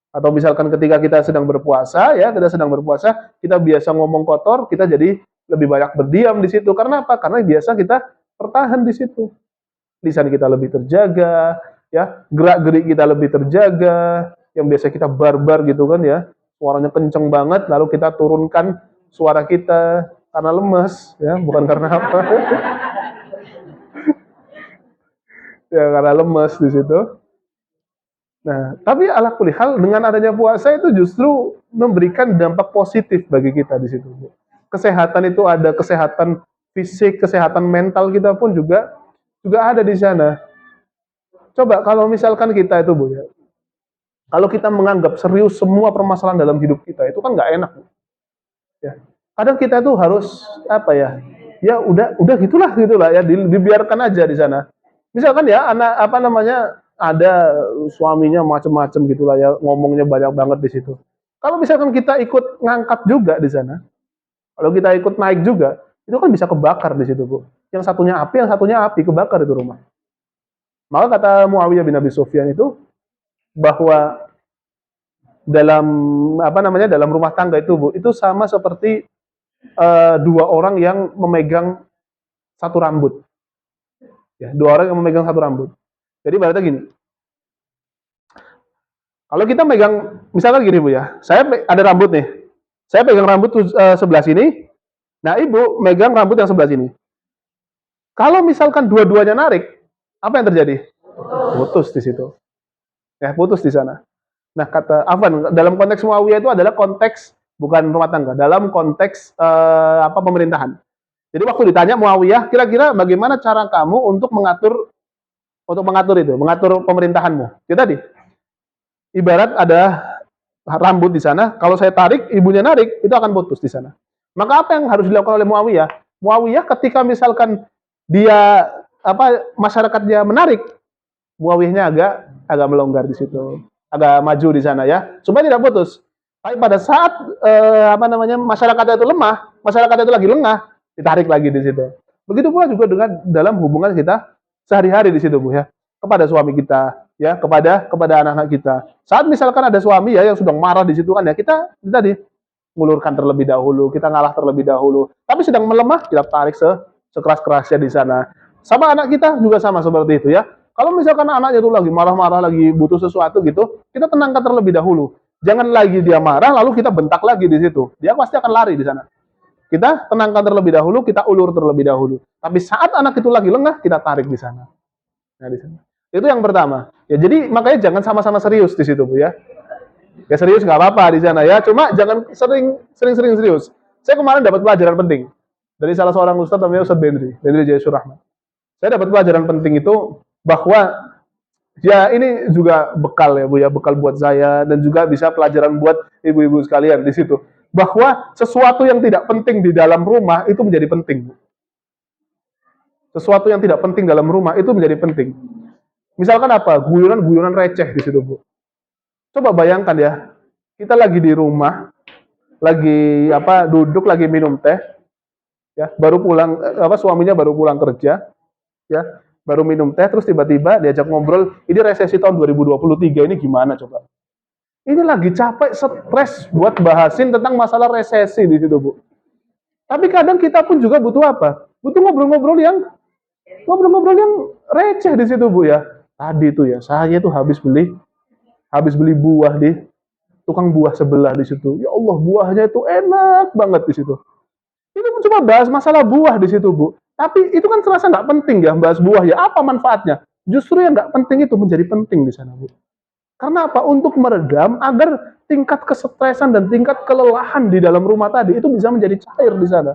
Atau misalkan ketika kita sedang berpuasa, ya, kita biasa ngomong kotor, kita jadi lebih banyak berdiam di situ. Karena apa? Karena biasa kita bertahan di situ. Lisan kita lebih terjaga, ya, gerak-gerik kita lebih terjaga. Yang biasa kita barbar gitu kan ya, suaranya kenceng banget, lalu kita turunkan suara kita karena lemes, ya, bukan karena apa. Ya, karena lemes di situ. Nah, tapi ala kulli hal dengan adanya puasa itu justru memberikan dampak positif bagi kita di situ. Kesehatan itu ada, kesehatan fisik, kesehatan mental kita pun juga ada di sana. Coba kalau misalkan kita itu, Bu, ya, kalau kita menganggap serius semua permasalahan dalam hidup kita, itu kan nggak enak, Bu. Ya. Kadang kita tuh harus apa ya? Ya udah gitulah ya, dibiarkan aja di sana. Misalkan ya anak apa namanya ada suaminya macem-macem gitulah ya, ngomongnya banyak banget di situ. Kalau misalkan kita ikut ngangkat juga di sana, kalau kita ikut naik juga, itu kan bisa kebakar di situ, Bu. Yang satunya api, kebakar itu rumah. Maka kata Muawiyah bin Abi Sufyan itu bahwa dalam dalam rumah tangga itu, Bu, itu sama seperti dua orang yang memegang satu rambut. Ya, dua orang yang memegang satu rambut. Jadi berarti gini. Kalau kita megang, misalkan gini, Bu, ya. Saya ada rambut nih. Saya pegang rambut sebelah sini. Nah, Ibu megang rambut yang sebelah sini. Kalau misalkan dua-duanya narik, apa yang terjadi? Putus di situ. Ya, putus di sana. Nah, kata Afwan, dalam konteks Muawiyah itu adalah konteks bukan rumah tangga, dalam konteks pemerintahan. Jadi waktu ditanya Muawiyah, kira-kira bagaimana cara kamu untuk mengatur pemerintahanmu? Itu tadi. Ibarat ada rambut di sana, kalau saya tarik, ibunya narik, itu akan putus di sana. Maka apa yang harus dilakukan oleh Muawiyah? Muawiyah ketika misalkan dia masyarakatnya menarik, Muawiyahnya agak melonggar di situ, agak maju di sana ya, supaya tidak putus. Tapi pada saat masyarakatnya itu lemah, masyarakatnya itu lagi lengah, ditarik lagi di situ. Begitu pula juga dengan dalam hubungan kita sehari-hari di situ, Bu, ya, kepada suami kita, ya, kepada anak-anak kita. Saat misalkan ada suami ya yang sedang marah di situ kan ya, kita tadi ngulurkan terlebih dahulu, kita ngalah terlebih dahulu. Tapi sedang melemah, kita tarik sekeras-kerasnya di sana. Sama anak kita juga sama seperti itu ya. Kalau misalkan anaknya itu lagi marah-marah, lagi butuh sesuatu gitu, kita tenangkan terlebih dahulu. Jangan lagi dia marah, lalu kita bentak lagi di situ. Dia pasti akan lari di sana. Kita tenangkan terlebih dahulu, kita ulur terlebih dahulu. Tapi saat anak itu lagi lengah, kita tarik di sana. Nah, di sana. Itu yang pertama. Ya, jadi makanya jangan sama-sama serius di situ, Bu, ya. Ya serius nggak apa-apa di sana ya, cuma jangan sering serius. Saya kemarin dapat pelajaran penting dari salah seorang ustadz namanya Ustadz Bendri Jayasur Rahman. Saya dapat pelajaran penting itu bahwa ya ini juga bekal ya, Bu, ya, bekal buat saya dan juga bisa pelajaran buat ibu-ibu sekalian di situ. Bahwa sesuatu yang tidak penting di dalam rumah itu menjadi penting, Bu. Sesuatu yang tidak penting dalam rumah itu menjadi penting. Misalkan apa? Guyonan receh di situ, Bu. Coba bayangkan ya, kita lagi di rumah, lagi duduk lagi minum teh, ya, baru pulang suaminya baru pulang kerja, ya, baru minum teh terus tiba-tiba diajak ngobrol, ini resesi tahun 2023 ini gimana coba? Ini lagi capek, stres buat bahasin tentang masalah resesi di situ, Bu. Tapi kadang kita pun juga butuh apa? Butuh ngobrol-ngobrol yang receh di situ, Bu, ya. Tadi tuh ya, saya tuh habis beli buah di tukang buah sebelah di situ. Ya Allah, buahnya itu enak banget di situ. Ini cuma bahas masalah buah di situ, Bu. Tapi itu kan terasa nggak penting ya, bahas buah ya. Apa manfaatnya? Justru yang nggak penting itu menjadi penting di sana, Bu. Karena apa? Untuk meredam agar tingkat kesetresan dan tingkat kelelahan di dalam rumah tadi itu bisa menjadi cair di sana.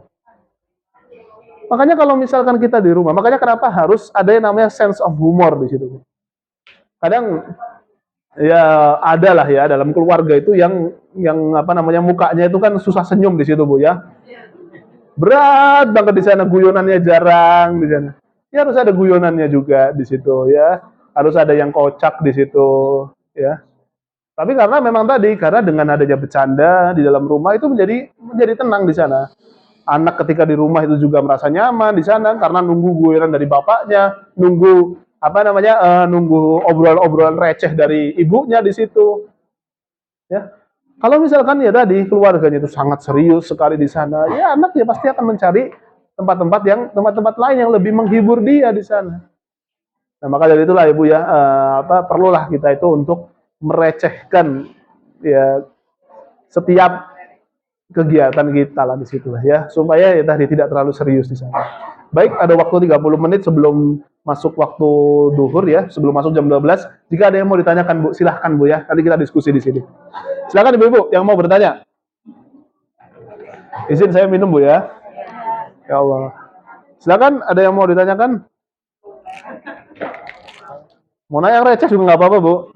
Makanya kalau misalkan kita di rumah, makanya kenapa harus ada yang namanya sense of humor di situ. Kadang ya ada lah ya dalam keluarga itu yang apa namanya mukanya itu kan susah senyum di situ, Bu ya. Berat banget di sana, guyonannya jarang di sana. Ya harus ada guyonannya juga di situ ya. Harus ada yang kocak di situ ya. Tapi karena memang tadi karena dengan adanya bercanda di dalam rumah itu menjadi tenang di sana. Anak ketika di rumah itu juga merasa nyaman di sana karena nunggu guyonan dari bapaknya, nunggu apa namanya nunggu obrolan-obrolan receh dari ibunya di situ. Ya, kalau misalkan ya tadi keluarganya itu sangat serius sekali di sana, ya anak ya pasti akan mencari tempat-tempat lain yang lebih menghibur dia di sana. Nah, maka dari itulah Ibu ya, perlulah kita itu untuk merecehkan ya setiap kegiatan kita lah di situ lah ya, supaya ya tadi tidak terlalu serius di sana. Baik, ada waktu 30 menit sebelum masuk waktu duhur ya, sebelum masuk jam 12. Jika ada yang mau ditanyakan Bu, silahkan Bu ya, nanti kita diskusi di sini. Silakan Ibu-ibu yang mau bertanya. Izin saya minum Bu ya. Ya Allah. Silakan, ada yang mau ditanyakan? Mau nanya yang receh juga nggak apa-apa Bu.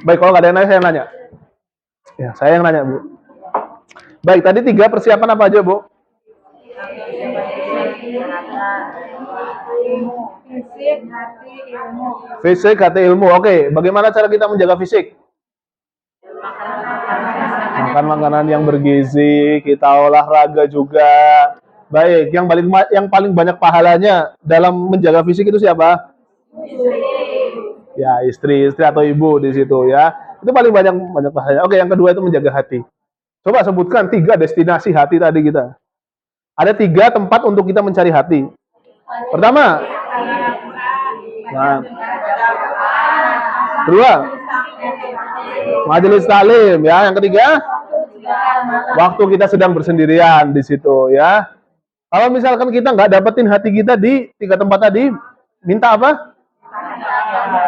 Baik, kalau nggak ada yang nanya, saya yang nanya. Ya, saya yang nanya Bu. Baik, tadi 3 persiapan apa aja Bu? Fisik, hati, ilmu. Oke, bagaimana cara kita menjaga fisik? Makan makanan yang bergizi, kita olahraga juga. Baik, yang paling banyak pahalanya dalam menjaga fisik itu siapa? Ya, istri atau ibu di situ ya. Itu paling banyak pahalanya. Oke, yang kedua itu menjaga hati. Coba sebutkan 3 destinasi hati tadi kita. Ada 3 tempat untuk kita mencari hati. Pertama, nah, kedua, majelis taklim ya. Yang ketiga, waktu kita sedang bersendirian di situ ya. Kalau misalkan kita nggak dapetin hati kita di 3 tempat tadi, minta apa?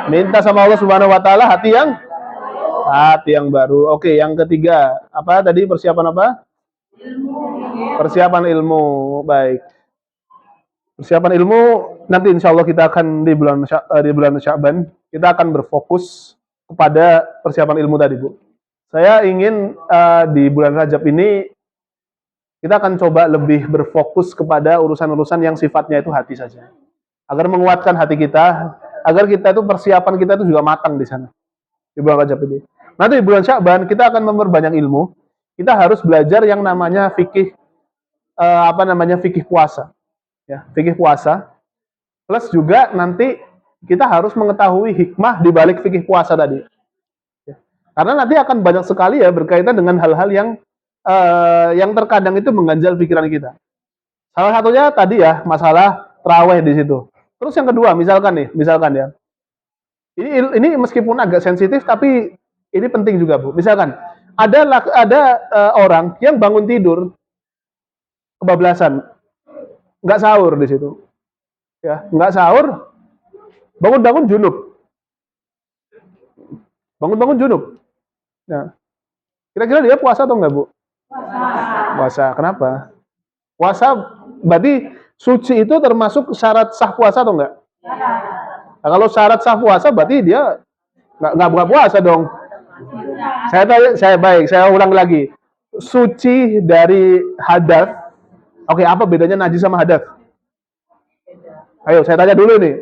Minta sama Allah Subhanahu Wa Taala hati yang baru. Oke, yang ketiga apa tadi persiapan apa? Persiapan ilmu. Baik. Persiapan ilmu nanti insya Allah kita akan di bulan Sya'ban kita akan berfokus kepada persiapan ilmu tadi Bu. Saya ingin di bulan Rajab ini kita akan coba lebih berfokus kepada urusan-urusan yang sifatnya itu hati saja. Agar menguatkan hati kita, agar kita itu persiapan kita itu juga matang di sana. Di bulan Rajab ini. Nanti di bulan Sya'ban kita akan memperbanyak ilmu. Kita harus belajar yang namanya fikih fikih puasa. Ya, fikih puasa. Plus juga nanti kita harus mengetahui hikmah di balik fikih puasa tadi. Ya. Karena nanti akan banyak sekali ya berkaitan dengan hal-hal yang terkadang itu mengganjal pikiran kita. Salah satunya tadi ya masalah tarawih di situ. Terus yang kedua, misalkan ya. Ini meskipun agak sensitif tapi ini penting juga Bu. Misalkan ada orang yang bangun tidur kebablasan, nggak sahur di situ. Ya, nggak sahur, bangun-bangun junub. Bangun-bangun junub. Nah, kira-kira dia puasa atau enggak Bu? Puasa. Kenapa? Puasa berarti suci itu termasuk syarat sah puasa atau enggak? Nah, kalau syarat sah puasa berarti dia nggak buka puasa dong. Saya ulang lagi. Suci dari hadas. Oke, apa bedanya najis sama hadas? Ayo, saya tanya dulu nih.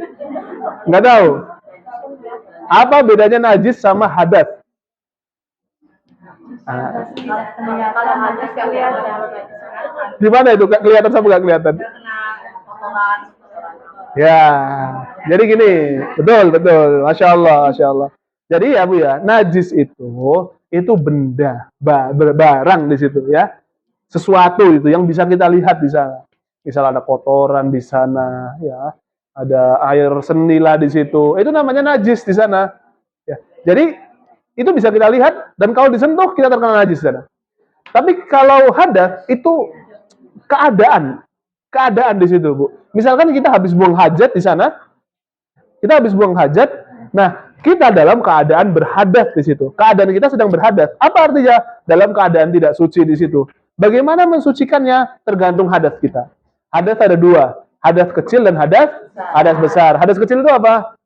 Nggak tahu. Apa bedanya najis sama hadas? Kalau najis kelihatan. Di mana itu? Kelihatan sama nggak kelihatan? Ya, jadi gini, betul, masya Allah. Jadi ya Bu ya, najis itu benda, barang di situ ya, sesuatu itu yang bisa kita lihat di sana. Misal ada kotoran di sana, ya, ada air seni lah di situ. Itu namanya najis di sana. Ya. Jadi itu bisa kita lihat dan kalau disentuh kita terkena najis di sana. Tapi kalau hadas itu keadaan di situ, Bu. Misalkan kita habis buang hajat di sana, kita habis buang hajat, nah kita dalam keadaan berhadas di situ. Keadaan kita sedang berhadas. Apa artinya dalam keadaan tidak suci di situ? Bagaimana mensucikannya tergantung hadas kita. Hadas ada dua, hadas kecil dan hadas besar. Hadas kecil itu apa?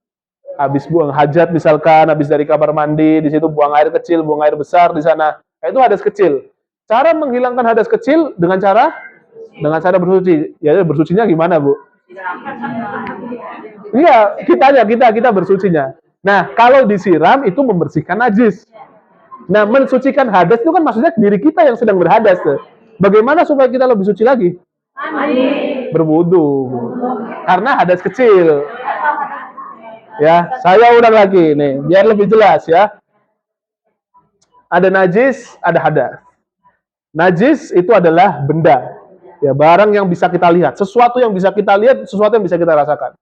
Habis buang hajat misalkan, habis dari kamar mandi, di situ buang air kecil, buang air besar di sana. Nah, itu hadas kecil. Cara menghilangkan hadas kecil dengan cara bersuci. Ya bersucinya gimana, Bu? Iya, kita bersucinya. Nah, kalau disiram itu membersihkan najis. Nah, mensucikan hadas itu kan maksudnya diri kita yang sedang berhadas. Bagaimana supaya kita lebih suci lagi? Berwudu. Karena hadas kecil. Ya, saya ulang lagi nih, biar lebih jelas ya. Ada najis, ada hadas. Najis itu adalah benda. Ya, barang yang bisa kita lihat, sesuatu yang bisa kita lihat, sesuatu yang bisa kita rasakan.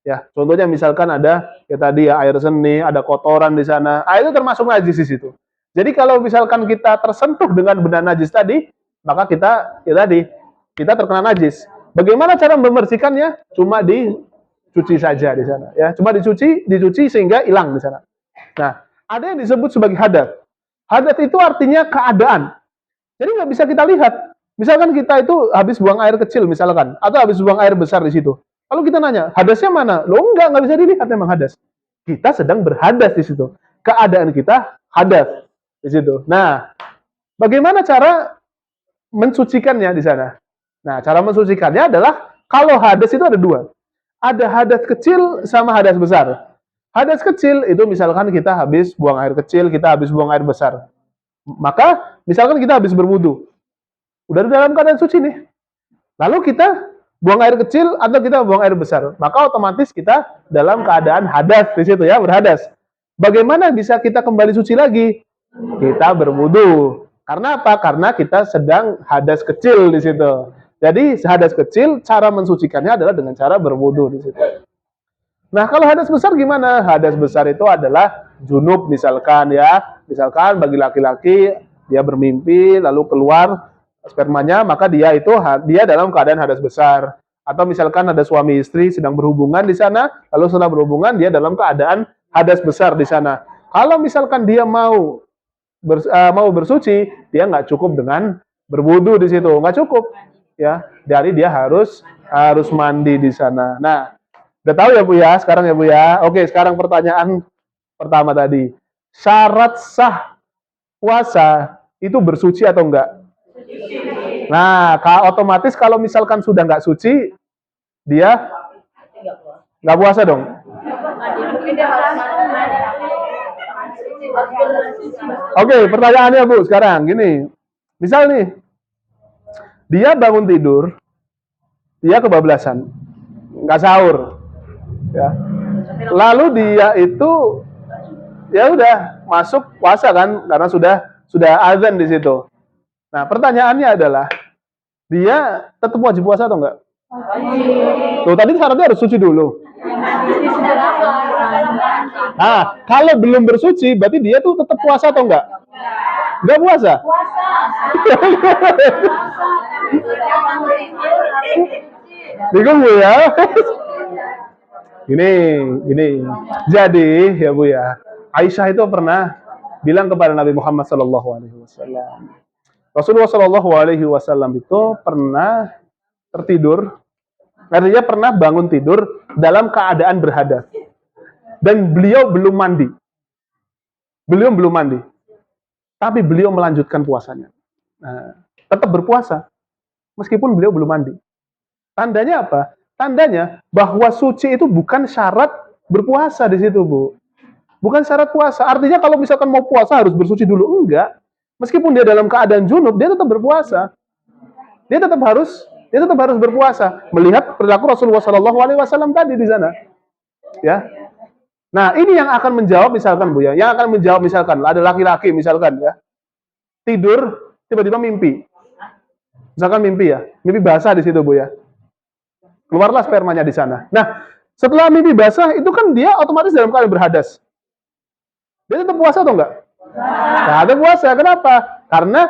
Ya, contohnya misalkan ada ya tadi ya air seni, ada kotoran di sana. Ah, itu termasuk najis di situ. Jadi kalau misalkan kita tersentuh dengan benda najis tadi, maka kita terkena najis. Bagaimana cara membersihkannya? Cuma dicuci saja di sana. Ya, cuma dicuci sehingga hilang di sana. Nah, ada yang disebut sebagai hadas. Hadas itu artinya keadaan. Jadi nggak bisa kita lihat. Misalkan kita itu habis buang air kecil misalkan, atau habis buang air besar di situ. Lalu kita nanya, hadasnya mana? Loh nggak bisa dilihat memang hadas. Kita sedang berhadas di situ. Keadaan kita hadas di situ. Nah, bagaimana cara mensucikannya di sana? Nah, cara mensucikannya adalah kalau hadas itu ada dua. Ada hadas kecil sama hadas besar. Hadas kecil itu misalkan kita habis buang air kecil, kita habis buang air besar. Maka misalkan kita habis berwudu, udah dalam keadaan suci nih. Lalu kita buang air kecil atau kita buang air besar, maka otomatis kita dalam keadaan hadas di situ ya, berhadas. Bagaimana bisa kita kembali suci lagi? Kita berwudu. Karena apa? Karena kita sedang hadas kecil di situ. Jadi hadas kecil cara mensucikannya adalah dengan cara berwudu di situ. Nah, kalau hadas besar gimana? Hadas besar itu adalah junub misalkan ya. Misalkan bagi laki-laki dia bermimpi lalu keluar spermanya, maka dia dalam keadaan hadas besar. Atau misalkan ada suami istri sedang berhubungan di sana, lalu setelah berhubungan dia dalam keadaan hadas besar di sana. Kalau misalkan dia mau bersuci, dia nggak cukup dengan berwudu di situ, nggak cukup ya. Jadi dia harus mandi di sana. Nah, udah tahu ya Bu ya, sekarang ya Bu ya. Oke, sekarang pertanyaan pertama tadi. Syarat sah puasa itu bersuci atau enggak? Nah, otomatis kalau misalkan sudah nggak suci, dia nggak puasa dong. Oke, pertanyaannya Bu, sekarang gini. Misal nih, dia bangun tidur, dia kebablasan, nggak sahur. Ya. Lalu dia itu ya udah masuk puasa kan karena sudah azan di situ. Nah, pertanyaannya adalah dia tetap wajib puasa atau enggak? Tuh, tadi syaratnya harus suci dulu. Nah, kalau belum bersuci berarti dia tuh tetap puasa atau enggak? Enggak puasa? Bingung Bu ya? Gini. Jadi ya Bu ya, Aisyah itu pernah bilang kepada Nabi Muhammad SAW. Rasulullah SAW itu pernah tertidur, artinya pernah bangun tidur dalam keadaan berhadas. Dan beliau belum mandi. Tapi beliau melanjutkan puasanya. Nah, tetap berpuasa, meskipun beliau belum mandi. Tandanya apa? Tandanya bahwa suci itu bukan syarat berpuasa di situ, Bu. Bukan syarat puasa. Artinya kalau misalkan mau puasa harus bersuci dulu. Enggak. Meskipun dia dalam keadaan junub, dia tetap berpuasa. Dia tetap harus berpuasa. Melihat perilaku Rasulullah SAW tadi di sana. Ya. Nah, ini yang akan menjawab misalkan Bu ya. Yang akan menjawab misalkan ada laki-laki misalkan ya. Tidur tiba-tiba mimpi. Misalkan mimpi ya. Mimpi basah di situ Bu ya. Keluarlah spermanya di sana. Nah, Setelah mimpi basah, itu kan dia otomatis dalam keadaan berhadas. Dia tetap puasa atau enggak? Nah, tetap puasa. Kenapa? Karena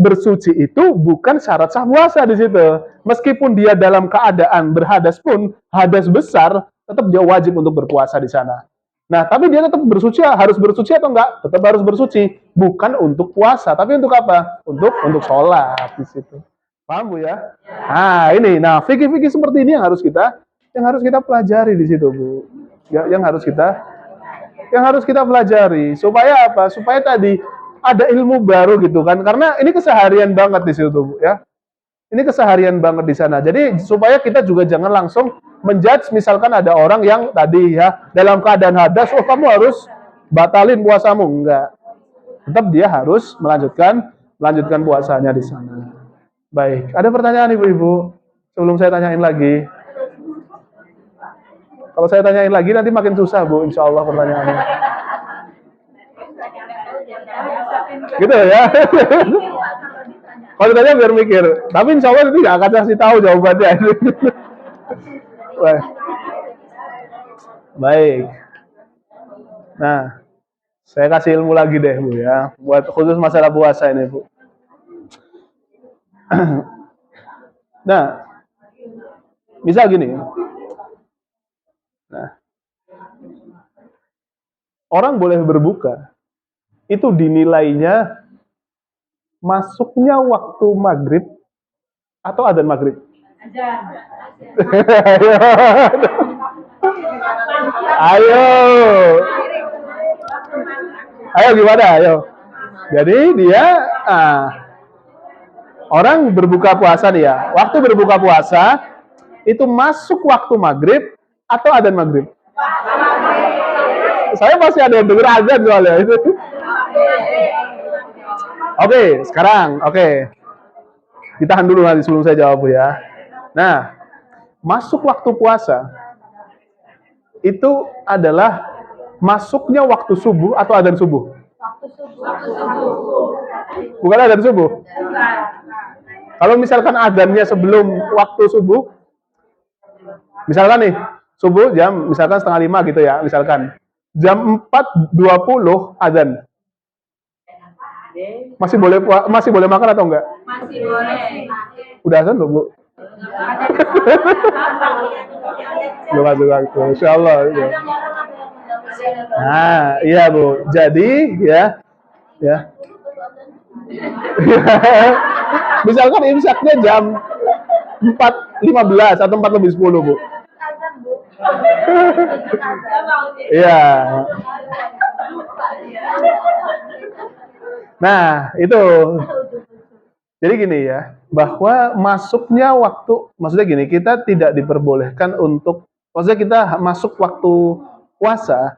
bersuci itu bukan syarat sah puasa di situ. Meskipun dia dalam keadaan berhadas pun, hadas besar, tetap dia wajib untuk berpuasa di sana. Nah, tapi dia tetap bersuci, harus bersuci atau enggak? Tetap harus bersuci. Bukan untuk puasa, tapi untuk apa? Untuk sholat di situ. Paham Bu ya? Nah, ini. Nah, fikih-fikih seperti ini yang harus kita pelajari di situ, Bu. Yang harus kita pelajari. Supaya apa? Supaya tadi ada ilmu baru gitu kan. Karena ini keseharian banget di situ, Bu ya. Ini keseharian banget di sana. Jadi supaya kita juga jangan langsung menjudge misalkan ada orang yang tadi ya dalam keadaan hadas, oh kamu harus batalin puasamu. Enggak. Tetap dia harus melanjutkan puasanya di sana. Baik, ada pertanyaan Ibu-ibu? Sebelum saya tanyain lagi. Kalau saya tanyain lagi nanti makin susah Bu, insya Allah pertanyaannya. Gitu ya. Kalau ditanya biar mikir. Tapi insya Allah nanti nggak akan kasih tahu jawabannya. Baik. Nah, saya kasih ilmu lagi deh Bu ya. Buat khusus masalah puasa ini Bu. Nah, misal gini. Nah, orang boleh berbuka. Itu dinilainya masuknya waktu maghrib atau adzan maghrib? Ayo gimana? Ayo. Jadi dia orang berbuka puasa nih ya. Waktu berbuka puasa itu masuk waktu maghrib atau adzan maghrib? Saya masih ada yang denger adzan soalnya itu. Oke, sekarang ditahan dulu nanti sebelum saya jawab ya. Nah, masuk waktu puasa itu adalah masuknya waktu subuh atau adzan subuh? Waktu subuh. Bukan adzan subuh. Kalau misalkan adzannya sebelum waktu subuh, misalkan nih subuh jam misalkan 4:30 gitu ya, misalkan jam 4:20 adzan. Masih boleh makan atau enggak? Masih boleh. Udah azan belum, Bu? Belum masuk waktu. Insyaallah. Ya. Nah, iya, Bu. Jadi, ya. Misalkan imsaknya jam 4:15 atau 4:10, Bu. Iya. Nah, itu. Jadi gini ya, bahwa masuknya waktu, maksudnya gini, kita tidak diperbolehkan untuk, maksudnya kita masuk waktu puasa,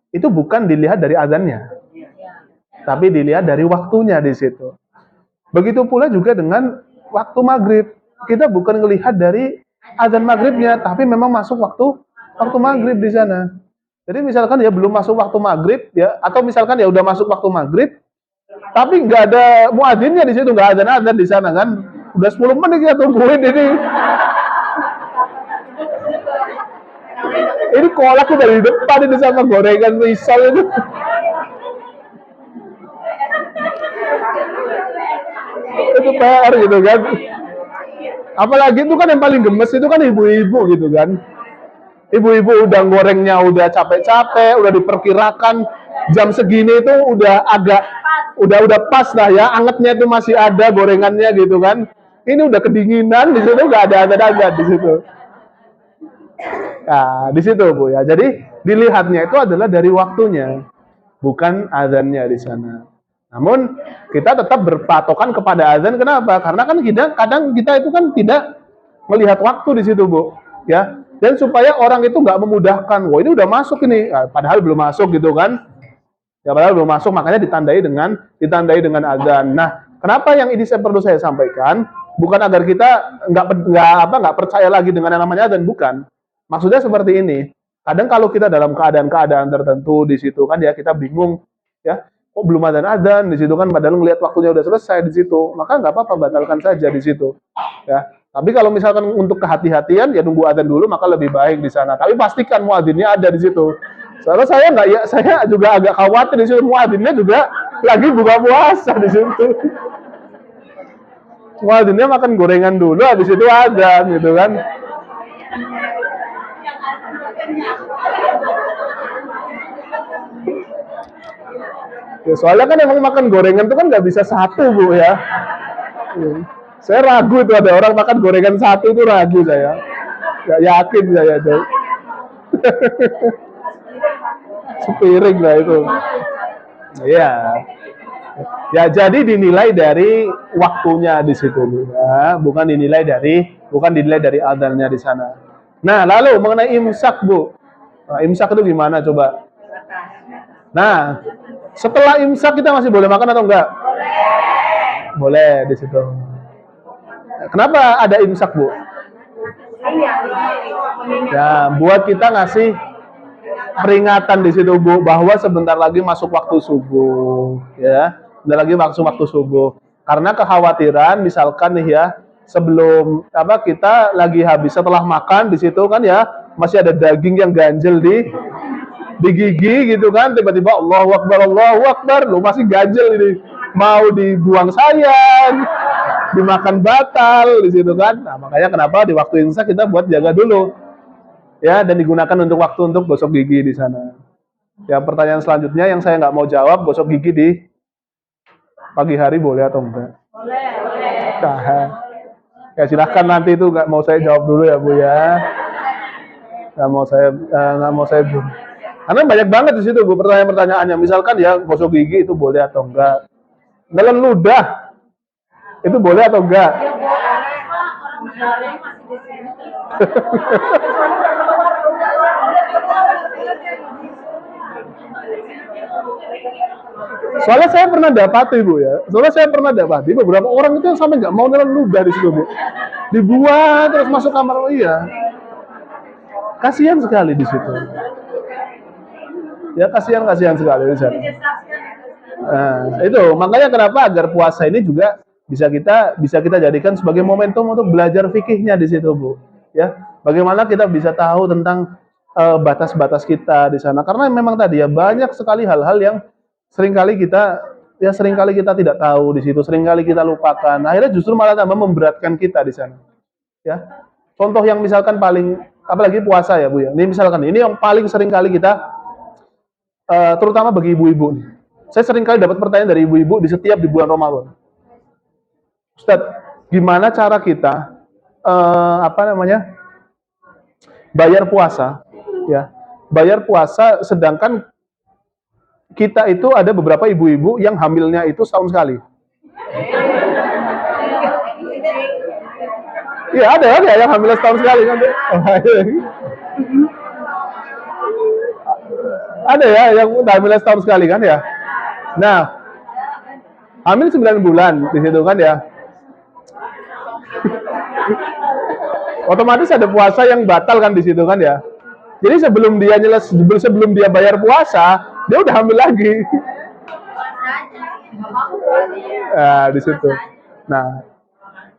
itu bukan dilihat dari azannya, tapi dilihat dari waktunya di situ. Begitu pula juga dengan waktu maghrib, kita bukan melihat dari azan maghribnya, tapi memang masuk waktu maghrib di sana. Jadi misalkan ya belum masuk waktu maghrib ya, atau misalkan ya udah masuk waktu maghrib, tapi nggak ada muadzinnya di situ, nggak ada adzan di sana kan, udah 10 menit kita tungguin ini. Ini kolak udah di depan ini sama gorengan risol itu. Itu PR gitu kan. Apalagi itu kan yang paling gemes itu kan ibu-ibu gitu kan. Ibu-ibu udah gorengnya udah capek-capek, udah diperkirakan jam segini itu udah pas lah ya, angetnya itu masih ada gorengannya gitu kan. Ini udah kedinginan, di situ nggak ada azan di situ. Nah, di situ Bu ya. Jadi dilihatnya itu adalah dari waktunya, bukan azannya di sana. Namun kita tetap berpatokan kepada azan. Kenapa? Karena kan kadang kita itu kan tidak melihat waktu di situ Bu, ya. Dan supaya orang itu nggak memudahkan, wah ini udah masuk ini, nah, padahal belum masuk gitu kan. Ya padahal belum masuk, makanya ditandai dengan azan. Nah, kenapa yang ini perlu saya sampaikan? Bukan agar kita nggak percaya lagi dengan yang namanya azan, bukan. Maksudnya seperti ini. Kadang kalau kita dalam keadaan tertentu di situ kan ya kita bingung, ya kok belum azan di situ kan, padahal ngelihat waktunya udah selesai di situ, maka nggak apa-apa batalkan saja di situ, ya. Tapi kalau misalkan untuk kehati-hatian ya nunggu adzan dulu maka lebih baik di sana. Tapi pastikan muadzinnya ada di situ. Soalnya saya nggak ya, saya juga agak khawatir di situ muadzinnya juga lagi buka puasa di situ. Muadzinnya makan gorengan dulu, habis itu adzan gitu kan. Ya, soalnya kan emang makan gorengan itu kan nggak bisa satu Bu ya. Saya ragu itu ada orang makan gorengan satu itu ragu saya. Nggak yakin saya itu. Sepiring lah itu. Iya. Ya jadi dinilai dari waktunya di situ ya, bukan dinilai dari adzannya di sana. Nah, lalu mengenai imsak, Bu. Nah, imsak itu gimana coba? Nah, setelah imsak kita masih boleh makan atau enggak? Boleh di situ. Kenapa ada imsak, Bu? Ya, buat kita ngasih peringatan di situ, Bu, bahwa sebentar lagi masuk waktu subuh, ya. Sebentar lagi masuk waktu subuh. Karena kekhawatiran misalkan nih ya, sebelum kita lagi habis setelah makan di situ kan ya, masih ada daging yang ganjel di gigi gitu kan, tiba-tiba Allahu Akbar, lu masih ganjel ini. Mau dibuang sayang, dimakan batal di situ kan. Nah, makanya kenapa di waktu imsak kita buat jaga dulu. Ya, dan digunakan untuk waktu untuk gosok gigi di sana. Ya, pertanyaan selanjutnya yang saya nggak mau jawab, gosok gigi di pagi hari boleh atau enggak? Boleh. Nah, ya silahkan nanti itu nggak mau saya jawab dulu ya Bu ya. Nggak mau saya Bu. Karena banyak banget di situ Bu pertanyaan-pertanyaannya. Misalkan ya gosok gigi itu boleh atau enggak? Dalam ludah itu boleh atau enggak? Soalnya saya pernah dapati Bu ya. Beberapa orang itu yang sampai nggak mau nelan ludah di situ Bu. Dibuat terus masuk kamar, iya. Kasihan sekali di situ. Ya kasihan sekali di sana. Nah, itu makanya kenapa agar puasa ini juga bisa kita jadikan sebagai momentum untuk belajar fikihnya di situ Bu. Ya, bagaimana kita bisa tahu tentang batas-batas kita di sana. Karena memang tadi ya banyak sekali hal-hal yang seringkali kita tidak tahu di situ, seringkali kita lupakan. Akhirnya justru malah tambah memberatkan kita di sana. Ya. Contoh yang misalkan paling apalagi puasa ya Bu ya. Ini misalkan ini yang paling seringkali kita terutama bagi ibu-ibu nih. Saya seringkali dapat pertanyaan dari ibu-ibu di bulan Ramadan. Ustadz, gimana cara kita bayar puasa ya. Bayar puasa sedangkan kita itu ada beberapa ibu-ibu yang hamilnya itu setahun sekali. Iya ada yang hamil setahun sekali kan? Ada ya yang hamil setahun sekali kan ya? Nah, hamil 9 bulan di situ kan ya? Otomatis ada puasa yang batal kan di situ kan ya? Jadi sebelum dia bayar puasa, dia udah hamil lagi. Nah, di situ. Nah,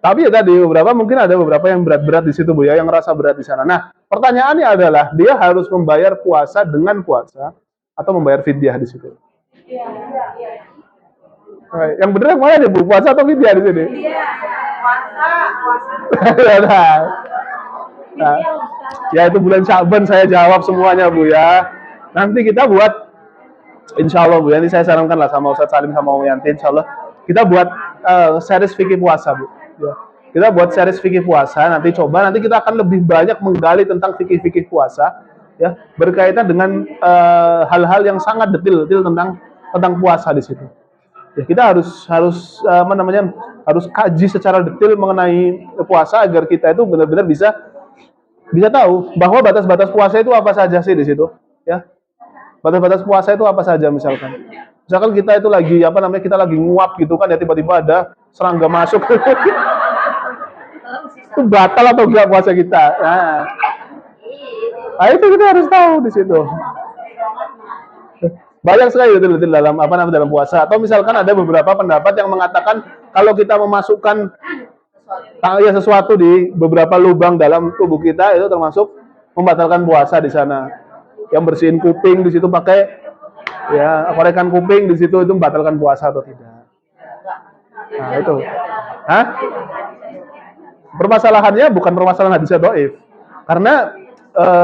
tapi ya tadi mungkin ada beberapa yang berat-berat di situ Bu ya, yang ngerasa berat di sana. Nah, pertanyaannya adalah dia harus membayar puasa dengan puasa atau membayar fidyah di situ. Nah, yang benar yang mana nih Bu? Puasa atau fidyah di sini? Puasa. Nah, ya itu bulan Sya'ban saya jawab semuanya Bu ya. Nanti kita buat insya Allah Bu, ini saya sarankan lah sama Ustadz Salim sama Om Yanti, insya Allah kita buat series fikih puasa Bu ya. Kita buat series fikih puasa, nanti kita akan lebih banyak menggali tentang fikih-fikih puasa ya, berkaitan dengan hal-hal yang sangat detail tentang puasa di situ ya. Kita harus kaji secara detail mengenai puasa agar kita itu benar-benar bisa tahu bahwa batas-batas puasa itu apa saja sih di situ ya. Batas-batas puasa itu apa saja misalkan kita itu lagi kita lagi nguap gitu kan ya, tiba-tiba ada serangga masuk. Itu batal atau enggak puasa kita? Nah, itu kita harus tahu di situ. Banyak sekali detail dalam puasa. Atau misalkan ada beberapa pendapat yang mengatakan kalau kita memasukkan ya sesuatu di beberapa lubang dalam tubuh kita itu termasuk membatalkan puasa di sana. Yang bersihin kuping di situ pakai ya korekan kuping di situ itu membatalkan puasa atau tidak. Nah, itu. Hah? Permasalahannya bukan permasalahan hadisnya dhaif. Karena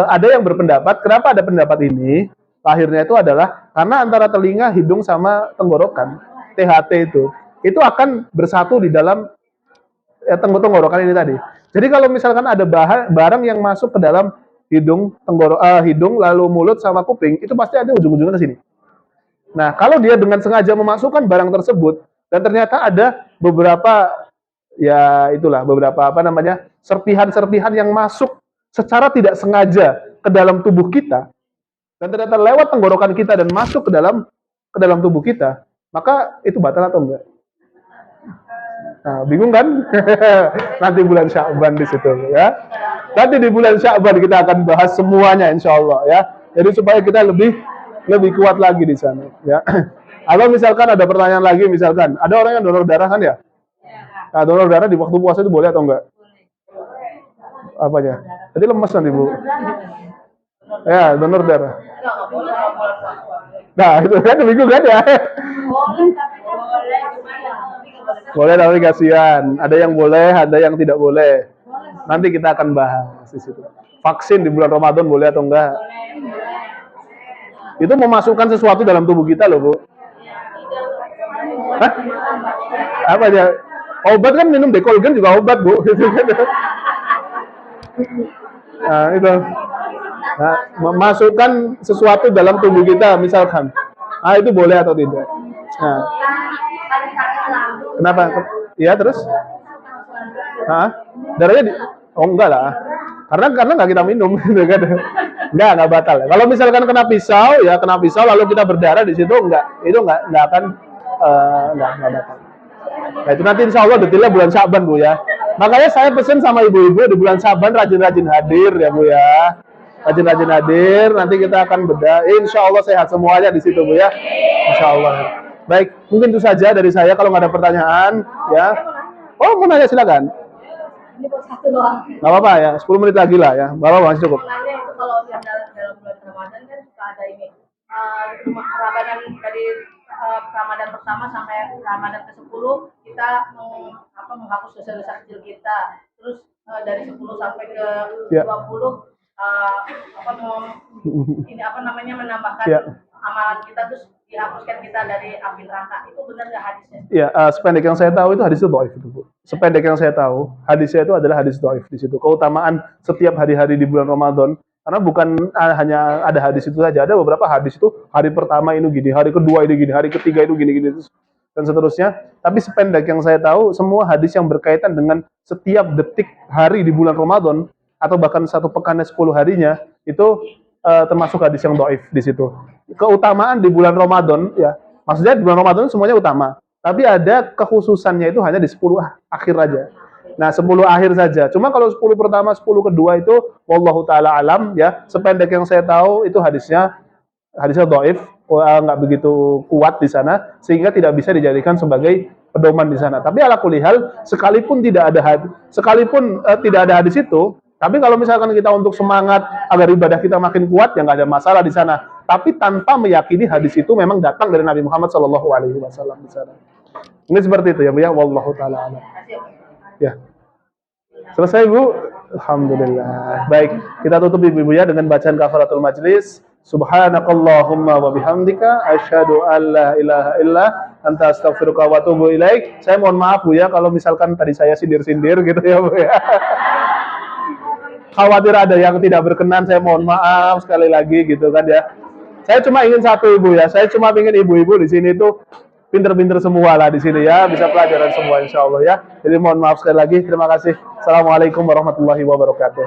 ada yang berpendapat, kenapa ada pendapat ini? Lahirnya itu adalah karena antara telinga, hidung sama tenggorokan, THT itu akan bersatu di dalam tenggorokan ini tadi. Jadi kalau misalkan ada barang yang masuk ke dalam hidung, hidung lalu mulut sama kuping, itu pasti ada ujung-ujungnya ke sini. Nah, kalau dia dengan sengaja memasukkan barang tersebut dan ternyata ada beberapa ya itulah beberapa serpihan-serpihan yang masuk secara tidak sengaja ke dalam tubuh kita dan ternyata lewat tenggorokan kita dan masuk ke dalam tubuh kita, maka itu batal atau enggak? Nah, bingung kan? Nanti bulan Sya'ban di situ ya. Nanti di bulan Sya'ban kita akan bahas semuanya insya Allah ya. Jadi supaya kita lebih kuat lagi di sana ya. Atau misalkan ada pertanyaan lagi, misalkan ada orang yang donor darah kan ya? Nah, donor darah di waktu puasa itu boleh atau enggak? Apanya? Jadi lemas nanti Bu. Ya, donor darah. Nah, itu kan bingung kan ya? Boleh tapi kasihan. Ada yang boleh, ada yang tidak boleh. Nanti kita akan bahas di situ. Vaksin di bulan Ramadan boleh atau enggak? Itu memasukkan sesuatu dalam tubuh kita loh, Bu. Hah? Apa aja? Obat kan minum Dekolgen juga obat, Bu. Nah, itu. Nah, memasukkan sesuatu dalam tubuh kita, misalkan. Ah, itu boleh atau tidak? Nah. Kenapa? Ya, terus? Hah? Darahnya oh enggak lah. Karena nggak kita minum, gitu kan? Nggak batal. Kalau misalkan kena pisau lalu kita berdarah di situ itu nggak akan nggak batal. Nah, itu nanti insya Allah detailnya bulan Sya'ban Bu ya. Makanya saya pesen sama ibu-ibu di bulan Sya'ban rajin-rajin hadir ya Bu ya. Rajin-rajin hadir, nanti kita akan bedah. Insya Allah sehat semuanya di situ Bu ya. Insya Allah. Baik, mungkin itu saja dari saya. Kalau nggak ada pertanyaan ya. Oh, mau nanya silakan. Ini buat satu doang. Nggak apa-apa ya, 10 menit lagi lah ya. Bapak masih cukup. Nanya itu kalau yang dalam bulan Ramadan kan suka ada ini. Ramadan dari Ramadan pertama sampai Ramadan ke-10 kita menghapus dosa-dosa kecil kita. Terus dari 10 sampai ke 20 menambahkan amalan kita terus dihapuskan kita dari api neraka. Itu benar nggak hadisnya? Ya, sependek yang saya tahu itu hadis itu dhaif itu, Bu. Sependek yang saya tahu, hadisnya itu adalah hadis dhaif di situ. Keutamaan setiap hari-hari di bulan Ramadan, karena bukan hanya ada hadis itu saja, ada beberapa hadis itu hari pertama ini gini, hari kedua ini gini, hari ketiga itu gini dan seterusnya. Tapi sependek yang saya tahu, semua hadis yang berkaitan dengan setiap detik hari di bulan Ramadan atau bahkan satu pekannya 10 harinya itu termasuk hadis yang dhaif di situ. Keutamaan di bulan Ramadan ya, maksudnya di bulan Ramadan semuanya utama, tapi ada kekhususannya itu hanya di 10 akhir aja. Nah, 10 akhir saja. Cuma kalau 10 pertama, 10 kedua itu wallahu taala alam ya, sependek yang saya tahu itu hadisnya dhaif, nggak begitu kuat di sana sehingga tidak bisa dijadikan sebagai pedoman di sana. Tapi ala kulli hal sekalipun tidak ada hadis itu, tapi kalau misalkan kita untuk semangat agar ibadah kita makin kuat, ya nggak ada masalah di sana. Tapi tanpa meyakini hadis itu memang datang dari Nabi Muhammad SAW di sana. Ini seperti itu ya Bu ya. Wallahu taala a'lam. Ya. Selesai Bu. Alhamdulillah. Baik, kita tutup Ibu ya dengan bacaan kafaratul majlis. Subhanakallahumma wa bihamdika asyhadu an la ilaha illa anta astaghfiruka wa atubu ilaik. Saya mohon maaf Bu ya kalau misalkan tadi saya sindir-sindir gitu ya Bu ya. Khawatir ada yang tidak berkenan, saya mohon maaf sekali lagi gitu kan ya. Saya cuma ingin satu Ibu ya, saya cuma ingin ibu-ibu di sini tuh pinter-pinter semua lah di sini ya, bisa pelajaran semua insya Allah ya. Jadi mohon maaf sekali lagi, terima kasih. Assalamualaikum warahmatullahi wabarakatuh.